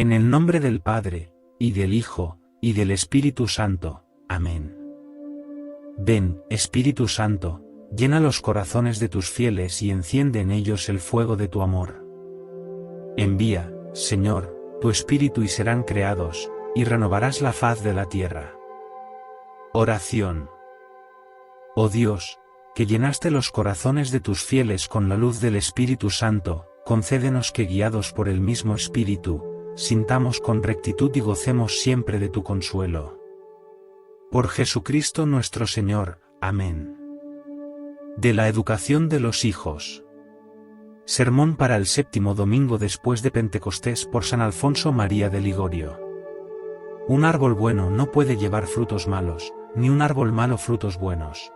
En el nombre del Padre, y del Hijo, y del Espíritu Santo. Amén. Ven, Espíritu Santo, llena los corazones de tus fieles y enciende en ellos el fuego de tu amor. Envía, Señor, tu Espíritu y serán creados, y renovarás la faz de la tierra. Oración. Oh Dios, que llenaste los corazones de tus fieles con la luz del Espíritu Santo, concédenos que guiados por el mismo Espíritu, sintamos con rectitud y gocemos siempre de tu consuelo. Por Jesucristo nuestro Señor. Amén. De la educación de los hijos. Sermón para el 7º domingo después de Pentecostés por San Alfonso María de Ligorio. Un árbol bueno no puede llevar frutos malos, ni un árbol malo frutos buenos.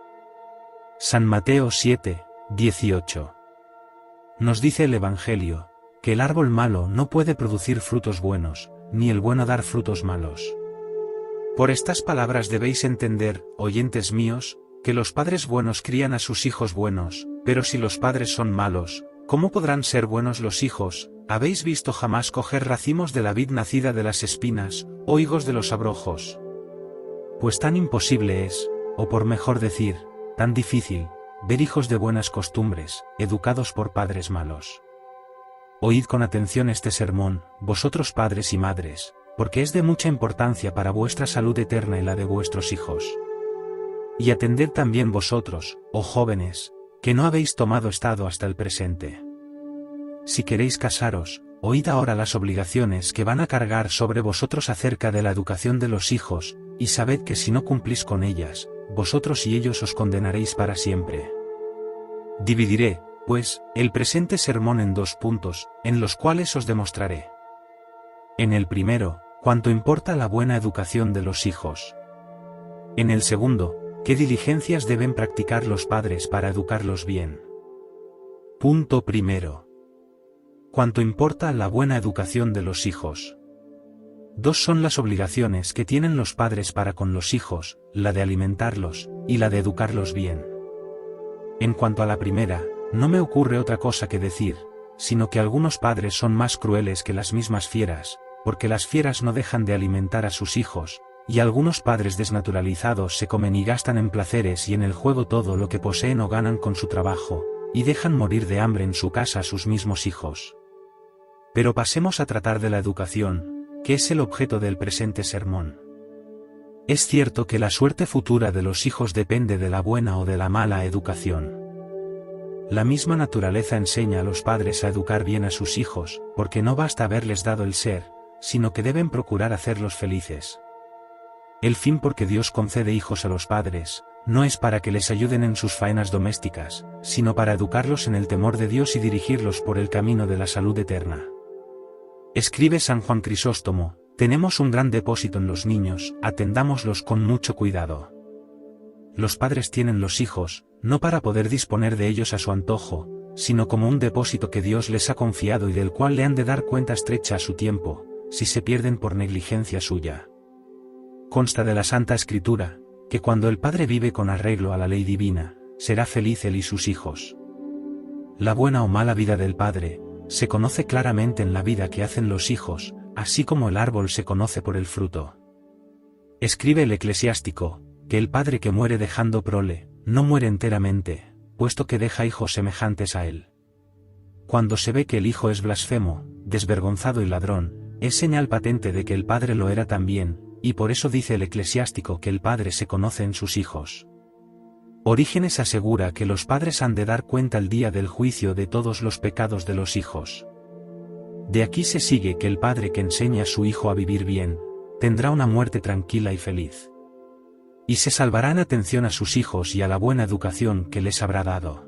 San Mateo 7, 18. Nos dice el Evangelio, que el árbol malo no puede producir frutos buenos, ni el bueno dar frutos malos. Por estas palabras debéis entender, oyentes míos, que los padres buenos crían a sus hijos buenos, pero si los padres son malos, ¿cómo podrán ser buenos los hijos? ¿Habéis visto jamás coger racimos de la vid nacida de las espinas, o higos de los abrojos? Pues tan imposible es, o por mejor decir, tan difícil, ver hijos de buenas costumbres, educados por padres malos. Oíd con atención este sermón, vosotros padres y madres, porque es de mucha importancia para vuestra salud eterna y la de vuestros hijos. Y atended también vosotros, oh jóvenes, que no habéis tomado estado hasta el presente. Si queréis casaros, oíd ahora las obligaciones que van a cargar sobre vosotros acerca de la educación de los hijos, y sabed que si no cumplís con ellas, vosotros y ellos os condenaréis para siempre. Dividiré, pues, el presente sermón en 2 puntos, en los cuales os demostraré. En el primero, cuánto importa la buena educación de los hijos. En el segundo, qué diligencias deben practicar los padres para educarlos bien. Punto primero. Cuánto importa la buena educación de los hijos. 2 son las obligaciones que tienen los padres para con los hijos, la de alimentarlos, y la de educarlos bien. En cuanto a la primera, no me ocurre otra cosa que decir, sino que algunos padres son más crueles que las mismas fieras, porque las fieras no dejan de alimentar a sus hijos, y algunos padres desnaturalizados se comen y gastan en placeres y en el juego todo lo que poseen o ganan con su trabajo, y dejan morir de hambre en su casa a sus mismos hijos. Pero pasemos a tratar de la educación, que es el objeto del presente sermón. Es cierto que la suerte futura de los hijos depende de la buena o de la mala educación. La misma naturaleza enseña a los padres a educar bien a sus hijos, porque no basta haberles dado el ser, sino que deben procurar hacerlos felices. El fin por que Dios concede hijos a los padres, no es para que les ayuden en sus faenas domésticas, sino para educarlos en el temor de Dios y dirigirlos por el camino de la salud eterna. Escribe San Juan Crisóstomo, tenemos un gran depósito en los niños, atendámoslos con mucho cuidado. Los padres tienen los hijos, no para poder disponer de ellos a su antojo, sino como un depósito que Dios les ha confiado y del cual le han de dar cuenta estrecha a su tiempo, si se pierden por negligencia suya. Consta de la Santa Escritura, que cuando el padre vive con arreglo a la ley divina, será feliz él y sus hijos. La buena o mala vida del padre, se conoce claramente en la vida que hacen los hijos, así como el árbol se conoce por el fruto. Escribe el Eclesiástico, que el padre que muere dejando prole, no muere enteramente, puesto que deja hijos semejantes a él. Cuando se ve que el hijo es blasfemo, desvergonzado y ladrón, es señal patente de que el padre lo era también, y por eso dice el Eclesiástico que el padre se conoce en sus hijos. Orígenes asegura que los padres han de dar cuenta el día del juicio de todos los pecados de los hijos. De aquí se sigue que el padre que enseña a su hijo a vivir bien, tendrá una muerte tranquila y feliz. Y se salvará en atención a sus hijos y a la buena educación que les habrá dado.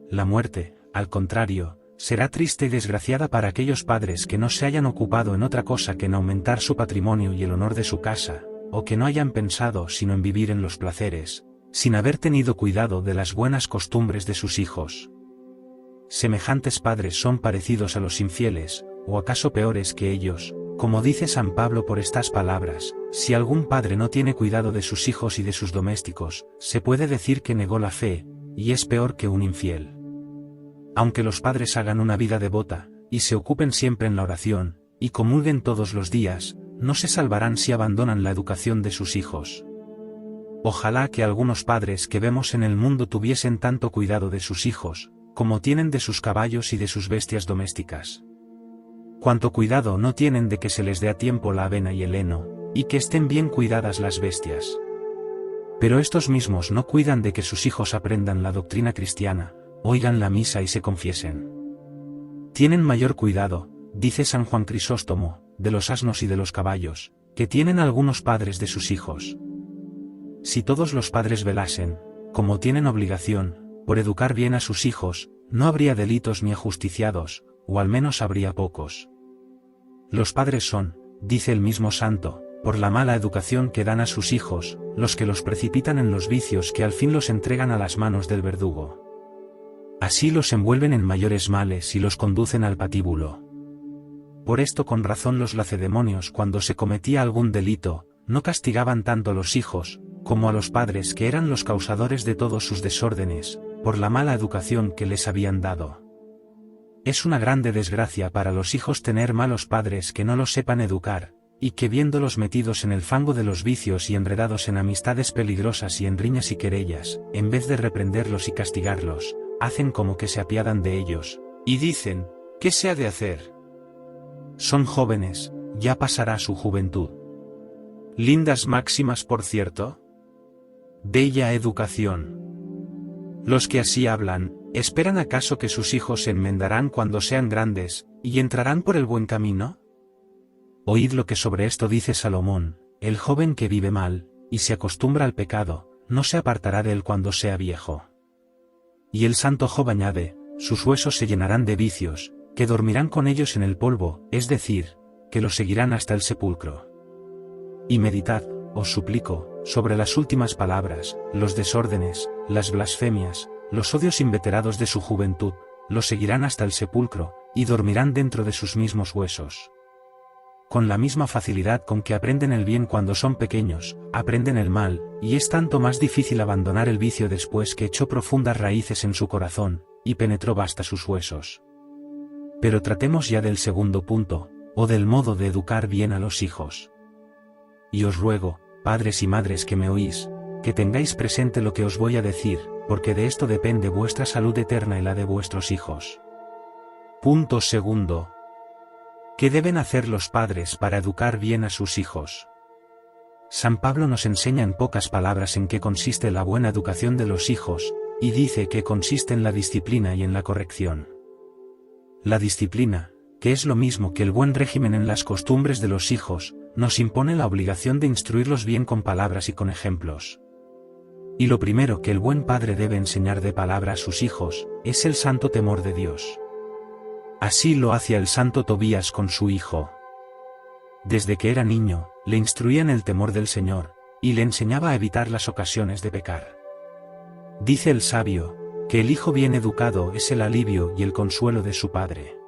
La muerte, al contrario, será triste y desgraciada para aquellos padres que no se hayan ocupado en otra cosa que en aumentar su patrimonio y el honor de su casa, o que no hayan pensado sino en vivir en los placeres, sin haber tenido cuidado de las buenas costumbres de sus hijos. Semejantes padres son parecidos a los infieles, o acaso peores que ellos, como dice San Pablo por estas palabras: si algún padre no tiene cuidado de sus hijos y de sus domésticos, se puede decir que negó la fe, y es peor que un infiel. Aunque los padres hagan una vida devota, y se ocupen siempre en la oración, y comulguen todos los días, no se salvarán si abandonan la educación de sus hijos. Ojalá que algunos padres que vemos en el mundo tuviesen tanto cuidado de sus hijos, como tienen de sus caballos y de sus bestias domésticas. Cuánto cuidado no tienen de que se les dé a tiempo la avena y el heno, y que estén bien cuidadas las bestias. Pero estos mismos no cuidan de que sus hijos aprendan la doctrina cristiana, oigan la misa y se confiesen. Tienen mayor cuidado, dice San Juan Crisóstomo, de los asnos y de los caballos, que tienen algunos padres de sus hijos. Si todos los padres velasen, como tienen obligación, por educar bien a sus hijos, no habría delitos ni ajusticiados, o al menos habría pocos. Los padres son, dice el mismo santo, por la mala educación que dan a sus hijos, los que los precipitan en los vicios que al fin los entregan a las manos del verdugo. Así los envuelven en mayores males y los conducen al patíbulo. Por esto con razón los lacedemonios cuando se cometía algún delito, no castigaban tanto a los hijos, como a los padres que eran los causadores de todos sus desórdenes, por la mala educación que les habían dado. Es una grande desgracia para los hijos tener malos padres que no los sepan educar, y que viéndolos metidos en el fango de los vicios y enredados en amistades peligrosas y en riñas y querellas, en vez de reprenderlos y castigarlos, hacen como que se apiadan de ellos, y dicen, ¿qué se ha de hacer? Son jóvenes, ya pasará su juventud. Lindas máximas, por cierto. Bella educación. Los que así hablan, ¿esperan acaso que sus hijos se enmendarán cuando sean grandes, y entrarán por el buen camino? Oíd lo que sobre esto dice Salomón: el joven que vive mal, y se acostumbra al pecado, no se apartará de él cuando sea viejo. Y el santo Job añade: sus huesos se llenarán de vicios, que dormirán con ellos en el polvo, es decir, que los seguirán hasta el sepulcro. Y meditad, os suplico, sobre las últimas palabras, los desórdenes, las blasfemias, los odios inveterados de su juventud, los seguirán hasta el sepulcro, y dormirán dentro de sus mismos huesos. Con la misma facilidad con que aprenden el bien cuando son pequeños, aprenden el mal, y es tanto más difícil abandonar el vicio después que echó profundas raíces en su corazón, y penetró hasta sus huesos. Pero tratemos ya del segundo punto, o del modo de educar bien a los hijos. Y os ruego, padres y madres que me oís, que tengáis presente lo que os voy a decir, porque de esto depende vuestra salud eterna y la de vuestros hijos. Punto segundo. ¿Qué deben hacer los padres para educar bien a sus hijos? San Pablo nos enseña en pocas palabras en qué consiste la buena educación de los hijos, y dice que consiste en la disciplina y en la corrección. La disciplina, que es lo mismo que el buen régimen en las costumbres de los hijos, nos impone la obligación de instruirlos bien con palabras y con ejemplos. Y lo primero que el buen padre debe enseñar de palabra a sus hijos, es el santo temor de Dios. Así lo hacía el santo Tobías con su hijo. Desde que era niño, le instruía en el temor del Señor, y le enseñaba a evitar las ocasiones de pecar. Dice el sabio, que el hijo bien educado es el alivio y el consuelo de su padre.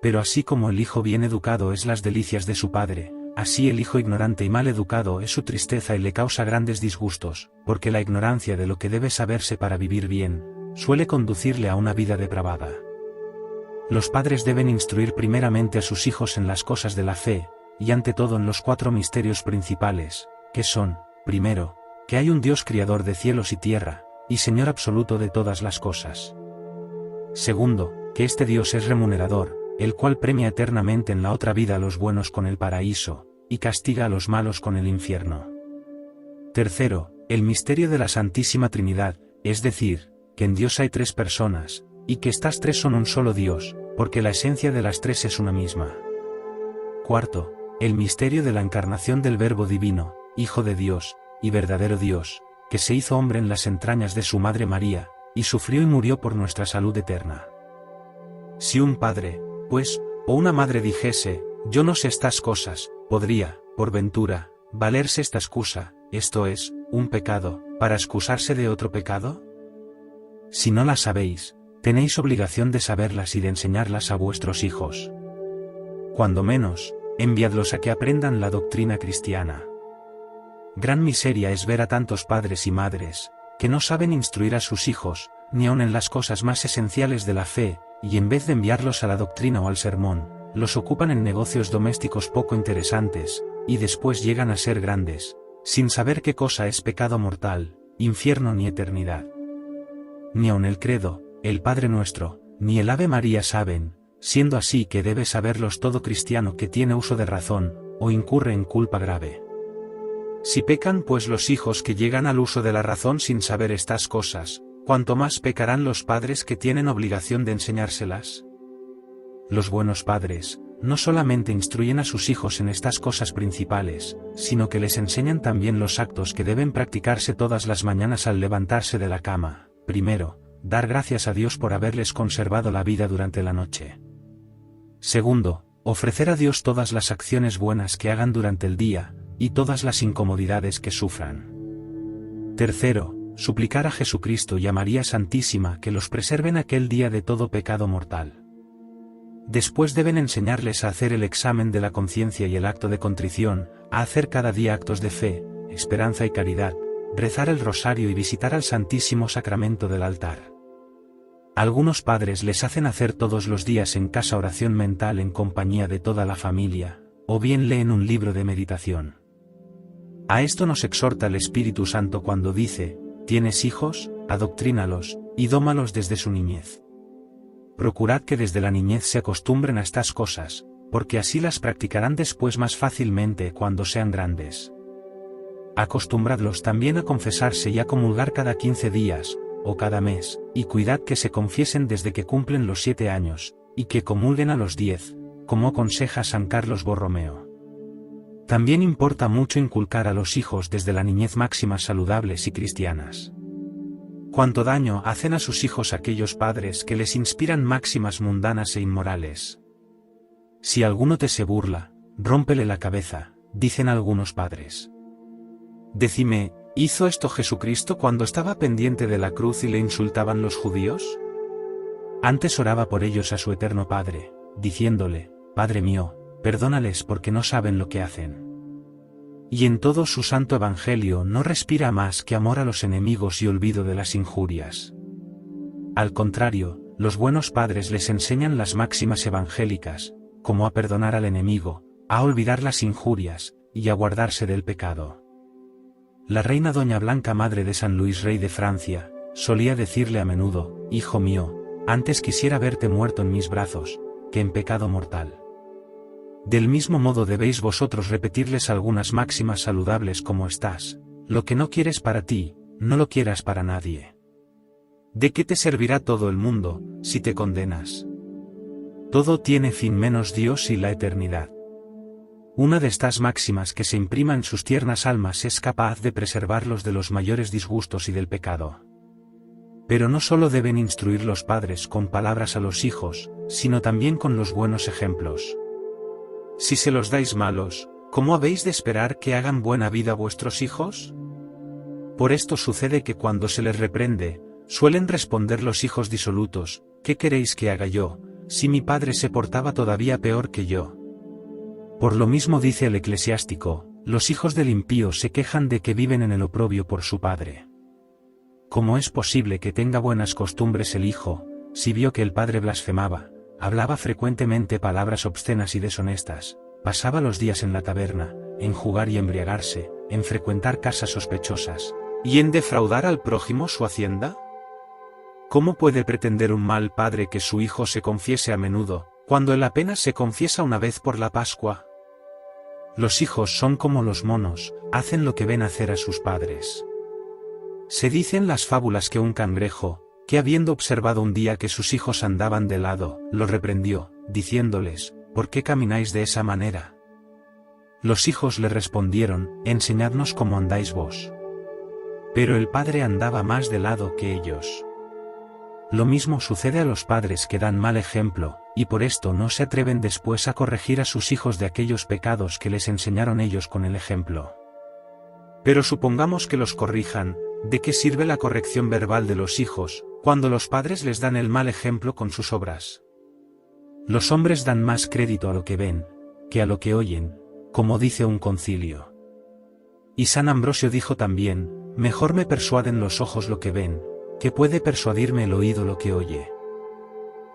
Pero así como el hijo bien educado es las delicias de su padre, así el hijo ignorante y mal educado es su tristeza y le causa grandes disgustos, porque la ignorancia de lo que debe saberse para vivir bien, suele conducirle a una vida depravada. Los padres deben instruir primeramente a sus hijos en las cosas de la fe, y ante todo en los 4 misterios principales, que son, primero, que hay un Dios criador de cielos y tierra, y Señor absoluto de todas las cosas. Segundo, que este Dios es remunerador, el cual premia eternamente en la otra vida a los buenos con el paraíso, y castiga a los malos con el infierno. Tercero, el misterio de la Santísima Trinidad, es decir, que en Dios hay 3 personas, y que estas 3 son un solo Dios, porque la esencia de las 3 es una misma. Cuarto, el misterio de la encarnación del Verbo Divino, Hijo de Dios, y verdadero Dios, que se hizo hombre en las entrañas de su Madre María, y sufrió y murió por nuestra salud eterna. Si un padre, pues, o una madre dijese, yo no sé estas cosas, podría, por ventura, valerse esta excusa, esto es, un pecado, para excusarse de otro pecado? Si no las sabéis, tenéis obligación de saberlas y de enseñarlas a vuestros hijos. Cuando menos, enviadlos a que aprendan la doctrina cristiana. Gran miseria es ver a tantos padres y madres, que no saben instruir a sus hijos, ni aun en las cosas más esenciales de la fe, y en vez de enviarlos a la doctrina o al sermón, los ocupan en negocios domésticos poco interesantes, y después llegan a ser grandes, sin saber qué cosa es pecado mortal, infierno ni eternidad. Ni aun el credo, el Padre Nuestro, ni el Ave María saben, siendo así que debe saberlos todo cristiano que tiene uso de razón, o incurre en culpa grave. Si pecan pues los hijos que llegan al uso de la razón sin saber estas cosas, cuanto más pecarán los padres que tienen obligación de enseñárselas. Los buenos padres, no solamente instruyen a sus hijos en estas cosas principales, sino que les enseñan también los actos que deben practicarse todas las mañanas al levantarse de la cama. Primero, dar gracias a Dios por haberles conservado la vida durante la noche. Segundo, ofrecer a Dios todas las acciones buenas que hagan durante el día, y todas las incomodidades que sufran. Tercero, suplicar a Jesucristo y a María Santísima que los preserven aquel día de todo pecado mortal. Después deben enseñarles a hacer el examen de la conciencia y el acto de contrición, a hacer cada día actos de fe, esperanza y caridad, rezar el rosario y visitar al Santísimo Sacramento del altar. Algunos padres les hacen hacer todos los días en casa oración mental en compañía de toda la familia, o bien leen un libro de meditación. A esto nos exhorta el Espíritu Santo cuando dice: ¿tienes hijos? Adoctrínalos, y dómalos desde su niñez. Procurad que desde la niñez se acostumbren a estas cosas, porque así las practicarán después más fácilmente cuando sean grandes. Acostumbradlos también a confesarse y a comulgar cada 15 días, o cada mes, y cuidad que se confiesen desde que cumplen los 7 años, y que comulguen a los 10, como aconseja San Carlos Borromeo. También importa mucho inculcar a los hijos desde la niñez máximas saludables y cristianas. Cuánto daño hacen a sus hijos aquellos padres que les inspiran máximas mundanas e inmorales. Si alguno te se burla, rómpele la cabeza, dicen algunos padres. Decime, ¿hizo esto Jesucristo cuando estaba pendiente de la cruz y le insultaban los judíos? Antes oraba por ellos a su eterno Padre, diciéndole: Padre mío, perdónales porque no saben lo que hacen. Y en todo su santo evangelio no respira más que amor a los enemigos y olvido de las injurias. Al contrario, los buenos padres les enseñan las máximas evangélicas, como a perdonar al enemigo, a olvidar las injurias, y a guardarse del pecado. La reina doña Blanca, madre de San Luis rey de Francia, solía decirle a menudo: Hijo mío, antes quisiera verte muerto en mis brazos, que en pecado mortal. Del mismo modo debéis vosotros repetirles algunas máximas saludables como estas: lo que no quieres para ti, no lo quieras para nadie. ¿De qué te servirá todo el mundo, si te condenas? Todo tiene fin menos Dios y la eternidad. Una de estas máximas que se imprima en sus tiernas almas es capaz de preservarlos de los mayores disgustos y del pecado. Pero no solo deben instruir los padres con palabras a los hijos, sino también con los buenos ejemplos. Si se los dais malos, ¿cómo habéis de esperar que hagan buena vida vuestros hijos? Por esto sucede que cuando se les reprende, suelen responder los hijos disolutos: ¿qué queréis que haga yo, si mi padre se portaba todavía peor que yo? Por lo mismo dice el eclesiástico: los hijos del impío se quejan de que viven en el oprobio por su padre. ¿Cómo es posible que tenga buenas costumbres el hijo, si vio que el padre blasfemaba, hablaba frecuentemente palabras obscenas y deshonestas, pasaba los días en la taberna, en jugar y embriagarse, en frecuentar casas sospechosas, y en defraudar al prójimo su hacienda? ¿Cómo puede pretender un mal padre que su hijo se confiese a menudo, cuando él apenas se confiesa una vez por la Pascua? Los hijos son como los monos, hacen lo que ven hacer a sus padres. Se dicen las fábulas que un cangrejo, que habiendo observado un día que sus hijos andaban de lado, los reprendió, diciéndoles: ¿por qué camináis de esa manera? Los hijos le respondieron: enseñadnos cómo andáis vos. Pero el padre andaba más de lado que ellos. Lo mismo sucede a los padres que dan mal ejemplo, y por esto no se atreven después a corregir a sus hijos de aquellos pecados que les enseñaron ellos con el ejemplo. Pero supongamos que los corrijan, ¿de qué sirve la corrección verbal de los hijos, cuando los padres les dan el mal ejemplo con sus obras? Los hombres dan más crédito a lo que ven, que a lo que oyen, como dice un concilio. Y San Ambrosio dijo también: mejor me persuaden los ojos lo que ven, que puede persuadirme el oído lo que oye.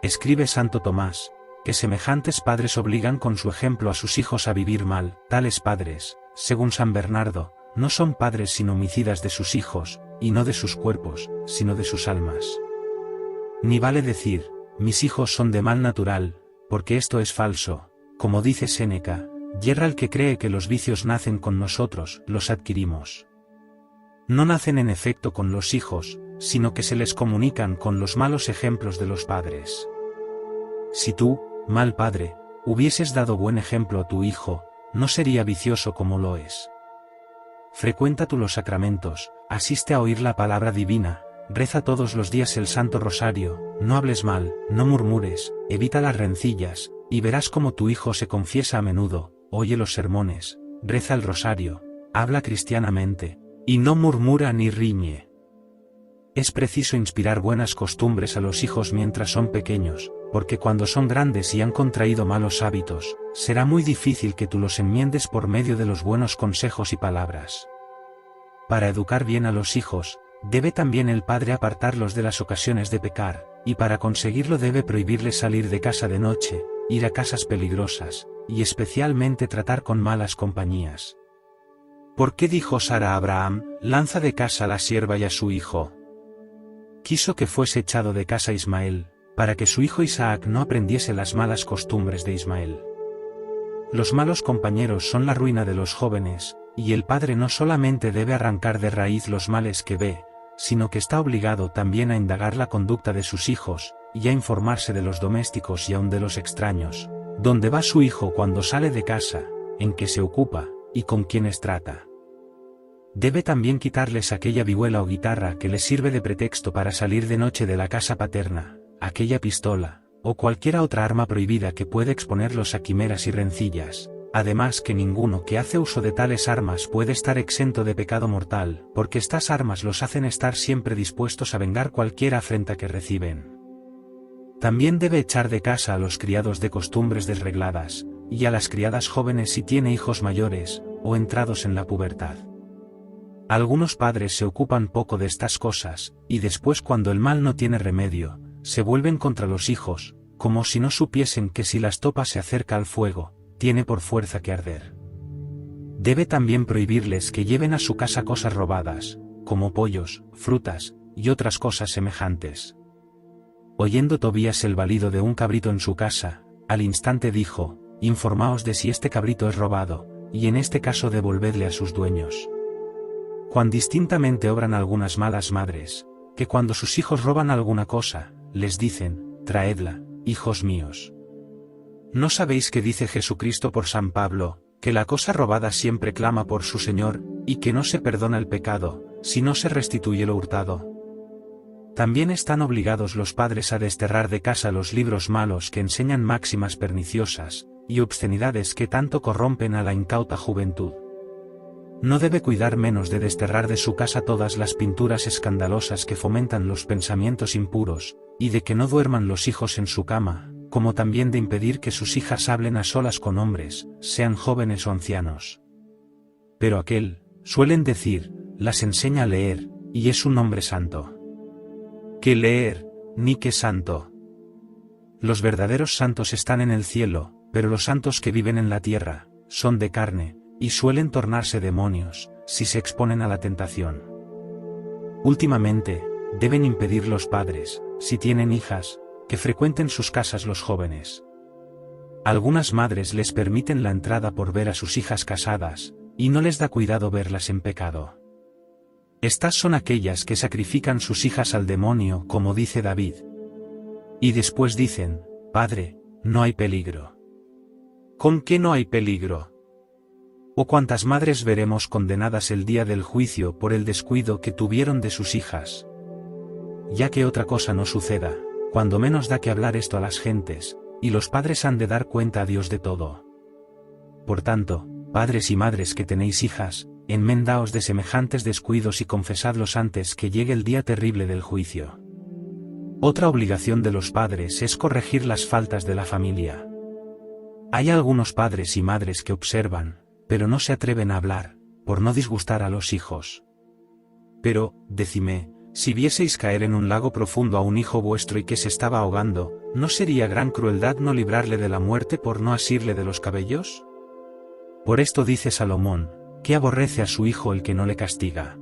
Escribe Santo Tomás, que semejantes padres obligan con su ejemplo a sus hijos a vivir mal. Tales padres, según San Bernardo, no son padres sino homicidas de sus hijos, y no de sus cuerpos, sino de sus almas. Ni vale decir, mis hijos son de mal natural, porque esto es falso, como dice Séneca, yerra el que cree que los vicios nacen con nosotros, los adquirimos. No nacen en efecto con los hijos, sino que se les comunican con los malos ejemplos de los padres. Si tú, mal padre, hubieses dado buen ejemplo a tu hijo, no sería vicioso como lo es. Frecuenta tú los sacramentos, asiste a oír la palabra divina, reza todos los días el Santo Rosario, no hables mal, no murmures, evita las rencillas, y verás cómo tu hijo se confiesa a menudo, oye los sermones, reza el rosario, habla cristianamente, y no murmura ni riñe. Es preciso inspirar buenas costumbres a los hijos mientras son pequeños, porque cuando son grandes y han contraído malos hábitos, será muy difícil que tú los enmiendes por medio de los buenos consejos y palabras. Para educar bien a los hijos, debe también el padre apartarlos de las ocasiones de pecar, y para conseguirlo debe prohibirles salir de casa de noche, ir a casas peligrosas, y especialmente tratar con malas compañías. ¿Por qué dijo Sara a Abraham, lanza de casa a la sierva y a su hijo? Quiso que fuese echado de casa Ismael, para que su hijo Isaac no aprendiese las malas costumbres de Ismael. Los malos compañeros son la ruina de los jóvenes, y el padre no solamente debe arrancar de raíz los males que ve, sino que está obligado también a indagar la conducta de sus hijos, y a informarse de los domésticos y aun de los extraños, dónde va su hijo cuando sale de casa, en qué se ocupa, y con quiénes trata. Debe también quitarles aquella vihuela o guitarra que les sirve de pretexto para salir de noche de la casa paterna, aquella pistola, o cualquier otra arma prohibida que puede exponerlos a quimeras y rencillas, además que ninguno que hace uso de tales armas puede estar exento de pecado mortal, porque estas armas los hacen estar siempre dispuestos a vengar cualquier afrenta que reciben. También debe echar de casa a los criados de costumbres desregladas, y a las criadas jóvenes si tiene hijos mayores, o entrados en la pubertad. Algunos padres se ocupan poco de estas cosas, y después cuando el mal no tiene remedio, se vuelven contra los hijos, como si no supiesen que si la estopa se acerca al fuego, tiene por fuerza que arder. Debe también prohibirles que lleven a su casa cosas robadas, como pollos, frutas, y otras cosas semejantes. Oyendo Tobías el balido de un cabrito en su casa, al instante dijo, informaos de si este cabrito es robado, y en este caso devolvedle a sus dueños. Cuán distintamente obran algunas malas madres, que cuando sus hijos roban alguna cosa, les dicen, traedla, hijos míos. ¿No sabéis que dice Jesucristo por San Pablo, que la cosa robada siempre clama por su Señor, y que no se perdona el pecado, si no se restituye lo hurtado? También están obligados los padres a desterrar de casa los libros malos que enseñan máximas perniciosas, y obscenidades que tanto corrompen a la incauta juventud. No debe cuidar menos de desterrar de su casa todas las pinturas escandalosas que fomentan los pensamientos impuros, y de que no duerman los hijos en su cama, como también de impedir que sus hijas hablen a solas con hombres, sean jóvenes o ancianos. Pero aquel, suelen decir, las enseña a leer, y es un hombre santo. ¿Qué leer, ni qué santo? Los verdaderos santos están en el cielo, pero los santos que viven en la tierra, son de carne, y suelen tornarse demonios, si se exponen a la tentación. Últimamente, deben impedir los padres, si tienen hijas, que frecuenten sus casas los jóvenes. Algunas madres les permiten la entrada por ver a sus hijas casadas, y no les da cuidado verlas en pecado. Estas son aquellas que sacrifican sus hijas al demonio, como dice David. Y después dicen, Padre, no hay peligro. ¿Con qué no hay peligro? ¿O cuántas madres veremos condenadas el día del juicio por el descuido que tuvieron de sus hijas? Ya que otra cosa no suceda, cuando menos da que hablar esto a las gentes, y los padres han de dar cuenta a Dios de todo. Por tanto, padres y madres que tenéis hijas, enmendaos de semejantes descuidos y confesadlos antes que llegue el día terrible del juicio. Otra obligación de los padres es corregir las faltas de la familia. Hay algunos padres y madres que observan, pero no se atreven a hablar, por no disgustar a los hijos. Pero, decidme, Si vieseis caer en un lago profundo a un hijo vuestro y que se estaba ahogando, ¿no sería gran crueldad no librarle de la muerte por no asirle de los cabellos? Por esto dice Salomón, que aborrece a su hijo el que no le castiga.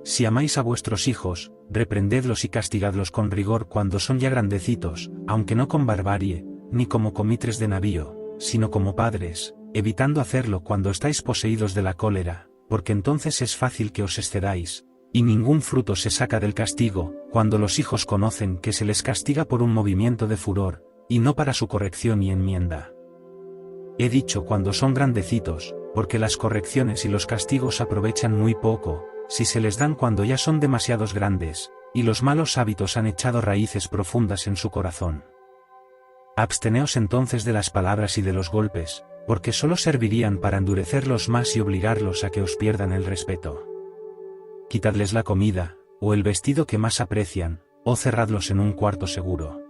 Si amáis a vuestros hijos, reprendedlos y castigadlos con rigor cuando son ya grandecitos, aunque no con barbarie, ni como comitres de navío, sino como padres, evitando hacerlo cuando estáis poseídos de la cólera, porque entonces es fácil que os excedáis, y ningún fruto se saca del castigo, cuando los hijos conocen que se les castiga por un movimiento de furor, y no para su corrección y enmienda. He dicho cuando son grandecitos, porque las correcciones y los castigos aprovechan muy poco, si se les dan cuando ya son demasiados grandes, y los malos hábitos han echado raíces profundas en su corazón. Absteneos entonces de las palabras y de los golpes, porque solo servirían para endurecerlos más y obligarlos a que os pierdan el respeto. Quitadles la comida, o el vestido que más aprecian, o cerradlos en un cuarto seguro.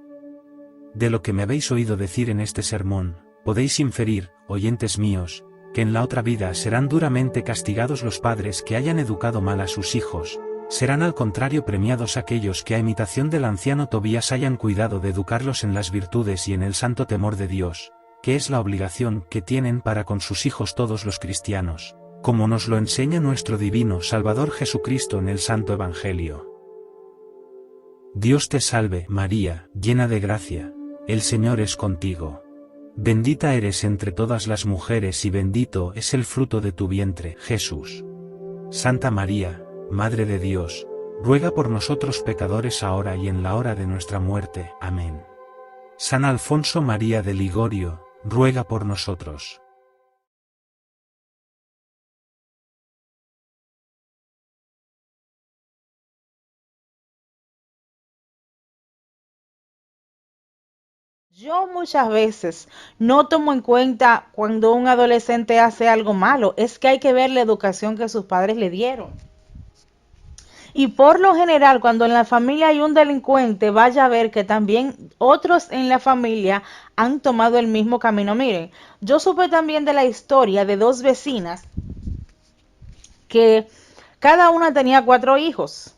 De lo que me habéis oído decir en este sermón, podéis inferir, oyentes míos, que en la otra vida serán duramente castigados los padres que hayan educado mal a sus hijos, serán al contrario premiados aquellos que a imitación del anciano Tobías hayan cuidado de educarlos en las virtudes y en el santo temor de Dios, que es la obligación que tienen para con sus hijos todos los cristianos, como nos lo enseña nuestro divino Salvador Jesucristo en el Santo Evangelio. Dios te salve, María, llena de gracia, el Señor es contigo. Bendita eres entre todas las mujeres y bendito es el fruto de tu vientre, Jesús. Santa María, Madre de Dios, ruega por nosotros pecadores ahora y en la hora de nuestra muerte. Amén. San Alfonso María de Ligorio, ruega por nosotros. Yo muchas veces no tomo en cuenta cuando un adolescente hace algo malo, es que hay que ver la educación que sus padres le dieron. Y por lo general, cuando en la familia hay un delincuente, vaya a ver que también otros en la familia han tomado el mismo camino. Miren, yo supe también de la historia de dos vecinas que cada una tenía 4 hijos.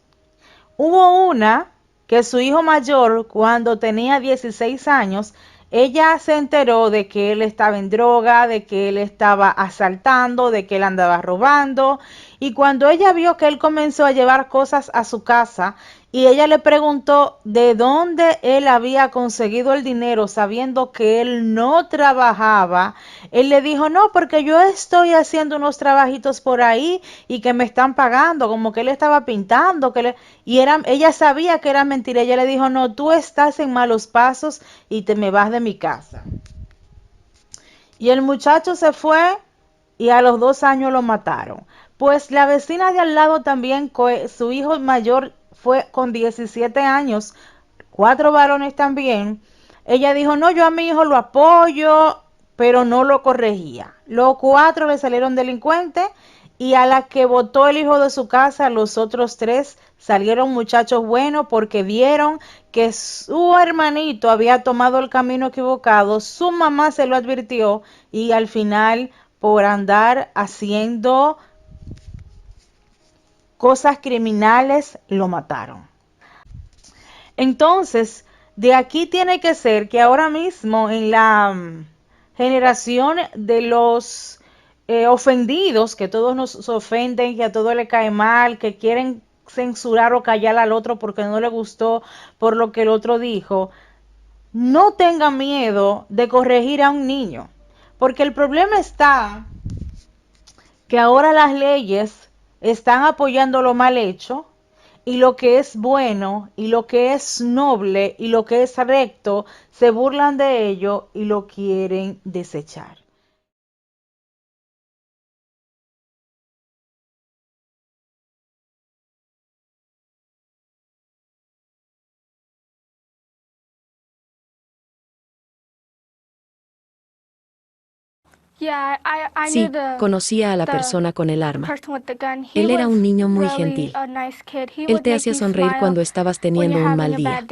Hubo una que su hijo mayor, cuando tenía 16 años, ella se enteró de que él estaba en droga, de que él estaba asaltando, de que él andaba robando. Y cuando ella vio que él comenzó a llevar cosas a su casa y ella le preguntó de dónde él había conseguido el dinero sabiendo que él no trabajaba, él le dijo, no, porque yo estoy haciendo unos trabajitos por ahí y que me están pagando, como que él estaba pintando, ella sabía que era mentira. Ella le dijo, no, tú estás en malos pasos y te me vas de mi casa. Y el muchacho se fue y a los 2 años lo mataron. Pues la vecina de al lado también, su hijo mayor fue con 17 años, 4 varones también. Ella dijo, no, yo a mi hijo lo apoyo, pero no lo corregía. Los 4 le salieron delincuentes y a la que votó el hijo de su casa, los otros 3 salieron muchachos buenos porque vieron que su hermanito había tomado el camino equivocado, su mamá se lo advirtió y al final por andar haciendo cosas criminales lo mataron. Entonces, de aquí tiene que ser que ahora mismo en la generación de los ofendidos, que todos nos ofenden, que a todos le cae mal, que quieren censurar o callar al otro porque no le gustó por lo que el otro dijo, no tenga miedo de corregir a un niño, porque el problema está que ahora las leyes están apoyando lo mal hecho y lo que es bueno y lo que es noble y lo que es recto se burlan de ello y lo quieren desechar. Sí, conocía a la persona con el arma. Él era un niño muy gentil. Él te hacía sonreír cuando estabas teniendo un mal día.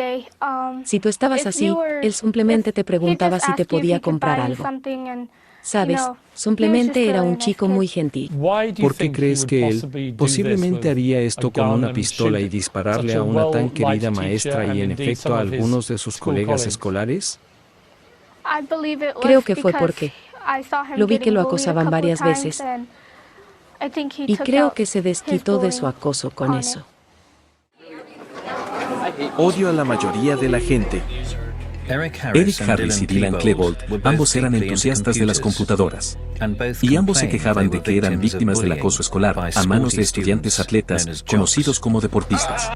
Si tú estabas así, él simplemente te preguntaba si te podía comprar algo. Sabes, simplemente era un chico muy gentil. ¿Por qué crees que él posiblemente haría esto con una pistola y dispararle a una tan querida maestra y en efecto a algunos de sus colegas escolares? Creo que fue porque lo vi que lo acosaban varias veces y creo que se desquitó de su acoso con eso. Odio a la mayoría de la gente. Eric Harris y Dylan Klebold ambos eran entusiastas de las computadoras. Y ambos se quejaban de que eran víctimas del acoso escolar a manos de estudiantes atletas, conocidos como deportistas.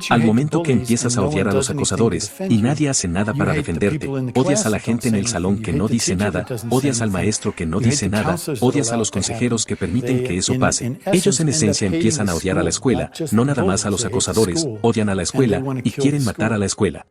Al momento que empiezas a odiar a los acosadores y nadie hace nada para defenderte, odias a la gente en el salón que no dice nada, odias al maestro que no dice nada, odias a los consejeros que permiten que eso pase. Ellos en esencia empiezan a odiar a la escuela, no nada más a los acosadores, odian a la escuela y quieren matar a la escuela.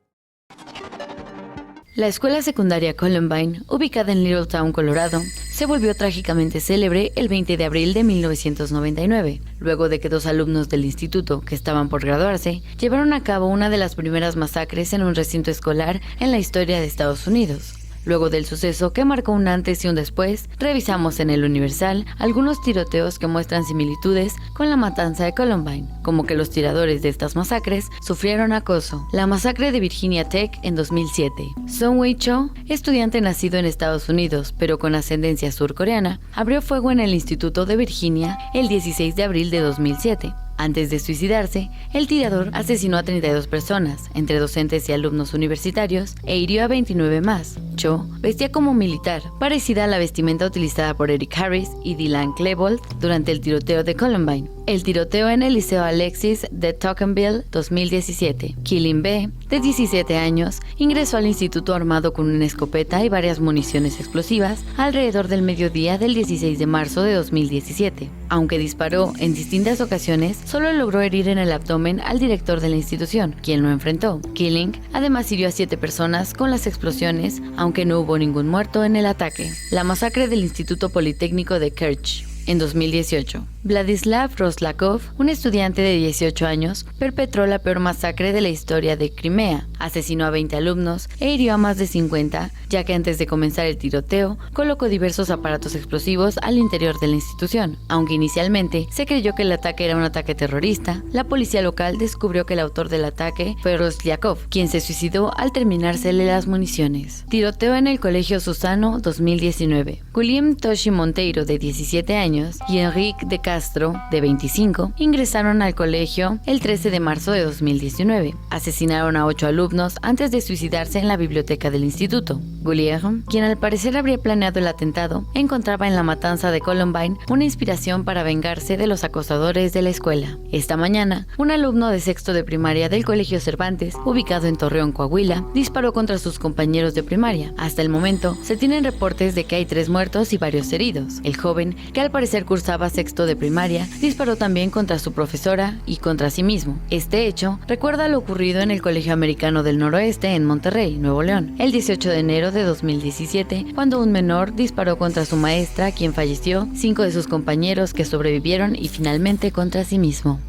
La escuela secundaria Columbine, ubicada en Littletown, Colorado, se volvió trágicamente célebre el 20 de abril de 1999, luego de que 2 alumnos del instituto, que estaban por graduarse, llevaron a cabo una de las primeras masacres en un recinto escolar en la historia de Estados Unidos. Luego del suceso que marcó un antes y un después, revisamos en el Universal algunos tiroteos que muestran similitudes con la matanza de Columbine, como que los tiradores de estas masacres sufrieron acoso. La masacre de Virginia Tech en 2007. Sung-Wei Cho, estudiante nacido en Estados Unidos, pero con ascendencia surcoreana, abrió fuego en el Instituto de Virginia el 16 de abril de 2007. Antes de suicidarse, el tirador asesinó a 32 personas, entre docentes y alumnos universitarios, e hirió a 29 más. Cho vestía como militar, parecida a la vestimenta utilizada por Eric Harris y Dylan Klebold durante el tiroteo de Columbine. El tiroteo en el Liceo Alexis de Tocqueville 2017. Killing B, de 17 años, ingresó al instituto armado con una escopeta y varias municiones explosivas alrededor del mediodía del 16 de marzo de 2017. Aunque disparó en distintas ocasiones, solo logró herir en el abdomen al director de la institución, quien lo enfrentó. Killing además hirió a 7 personas con las explosiones, aunque no hubo ningún muerto en el ataque. La masacre del Instituto Politécnico de Kerch en 2018. Vladislav Roslakov, un estudiante de 18 años, perpetró la peor masacre de la historia de Crimea. Asesinó a 20 alumnos e hirió a más de 50, ya que antes de comenzar el tiroteo, colocó diversos aparatos explosivos al interior de la institución. Aunque inicialmente se creyó que el ataque era un ataque terrorista, la policía local descubrió que el autor del ataque fue Roslakov, quien se suicidó al terminársele las municiones. Tiroteo en el Colegio Susano 2019. William Toshi Monteiro, de 17 años, y Enrique de Castro, de 25, ingresaron al colegio el 13 de marzo de 2019. Asesinaron a 8 alumnos antes de suicidarse en la biblioteca del instituto. Guillermo, quien al parecer habría planeado el atentado, encontraba en la matanza de Columbine una inspiración para vengarse de los acosadores de la escuela. Esta mañana, un alumno de sexto de primaria del Colegio Cervantes, ubicado en Torreón, Coahuila, disparó contra sus compañeros de primaria. Hasta el momento, se tienen reportes de que hay 3 muertos y varios heridos. El joven, que al parecer cursaba sexto de primaria, disparó también contra su profesora y contra sí mismo. Este hecho recuerda lo ocurrido en el Colegio Americano del Noroeste en Monterrey, Nuevo León, el 18 de enero de 2017, cuando un menor disparó contra su maestra, quien falleció, 5 de sus compañeros que sobrevivieron y finalmente contra sí mismo.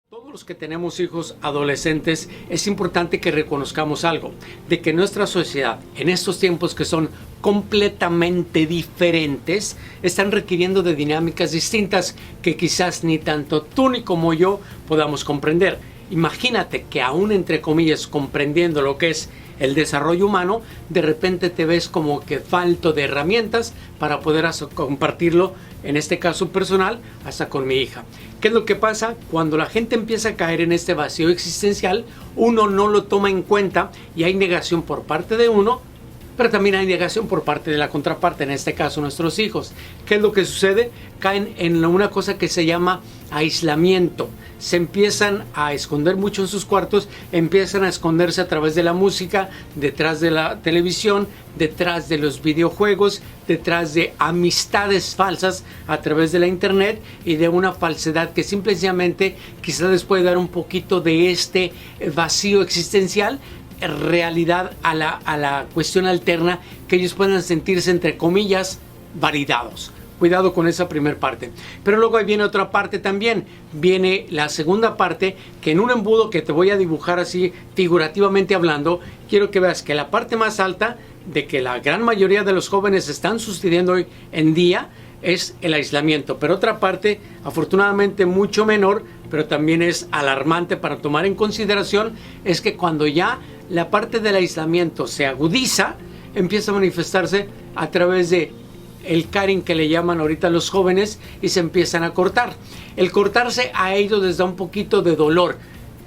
Todos los que tenemos hijos adolescentes es importante que reconozcamos algo, de que nuestra sociedad en estos tiempos que son completamente diferentes, están requiriendo de dinámicas distintas que quizás ni tanto tú ni como yo podamos comprender. Imagínate que aún entre comillas comprendiendo lo que es el desarrollo humano, de repente te ves como que falto de herramientas para poder compartirlo, en este caso personal, hasta con mi hija. ¿Qué es lo que pasa? Cuando la gente empieza a caer en este vacío existencial, uno no lo toma en cuenta y hay negación por parte de uno, pero también hay negación por parte de la contraparte, en este caso nuestros hijos. ¿Qué es lo que sucede? Caen en una cosa que se llama aislamiento. Se empiezan a esconder mucho en sus cuartos, empiezan a esconderse a través de la música, detrás de la televisión, detrás de los videojuegos, detrás de amistades falsas a través de la internet y de una falsedad que simplemente quizás les puede dar un poquito de este vacío existencial, realidad a la cuestión alterna, que ellos puedan sentirse entre comillas validados. cuidado con esa primera parte. Pero luego ahí viene otra parte también. Viene la segunda parte, que en un embudo que te voy a dibujar así figurativamente hablando, quiero que veas que la parte más alta de que la gran mayoría de los jóvenes están sucediendo hoy en día es el aislamiento. Pero otra parte, afortunadamente mucho menor, pero también es alarmante para tomar en consideración, es que cuando ya la parte del aislamiento se agudiza, empieza a manifestarse a través de el caring que le llaman ahorita los jóvenes y se empiezan a cortar. El cortarse a ellos les da un poquito de dolor,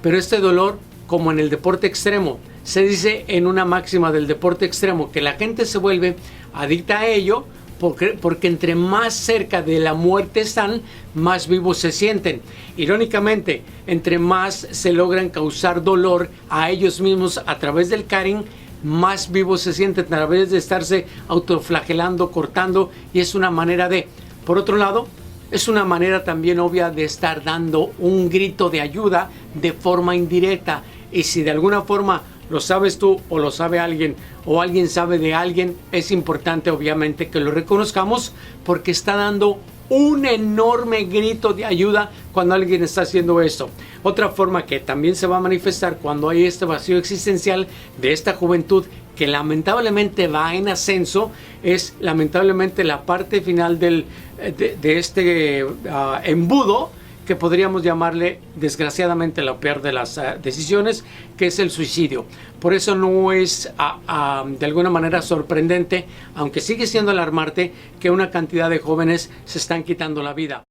pero este dolor, como en el deporte extremo, se dice en una máxima del deporte extremo que la gente se vuelve adicta a ello porque entre más cerca de la muerte están, más vivos se sienten. Irónicamente, entre más se logran causar dolor a ellos mismos a través del caring, más vivos se sienten a través de estarse autoflagelando, cortando, y es una manera de, por otro lado, es una manera también obvia de estar dando un grito de ayuda de forma indirecta. Y si de alguna forma lo sabes tú o lo sabe alguien o alguien sabe de alguien, es importante obviamente que lo reconozcamos, porque está dando un enorme grito de ayuda cuando alguien está haciendo esto. Otra forma que también se va a manifestar cuando hay este vacío existencial de esta juventud que lamentablemente va en ascenso es lamentablemente la parte final de este embudo, que podríamos llamarle desgraciadamente la peor de las decisiones, que es el suicidio. Por eso no es de alguna manera sorprendente, aunque sigue siendo alarmante, que una cantidad de jóvenes se están quitando la vida.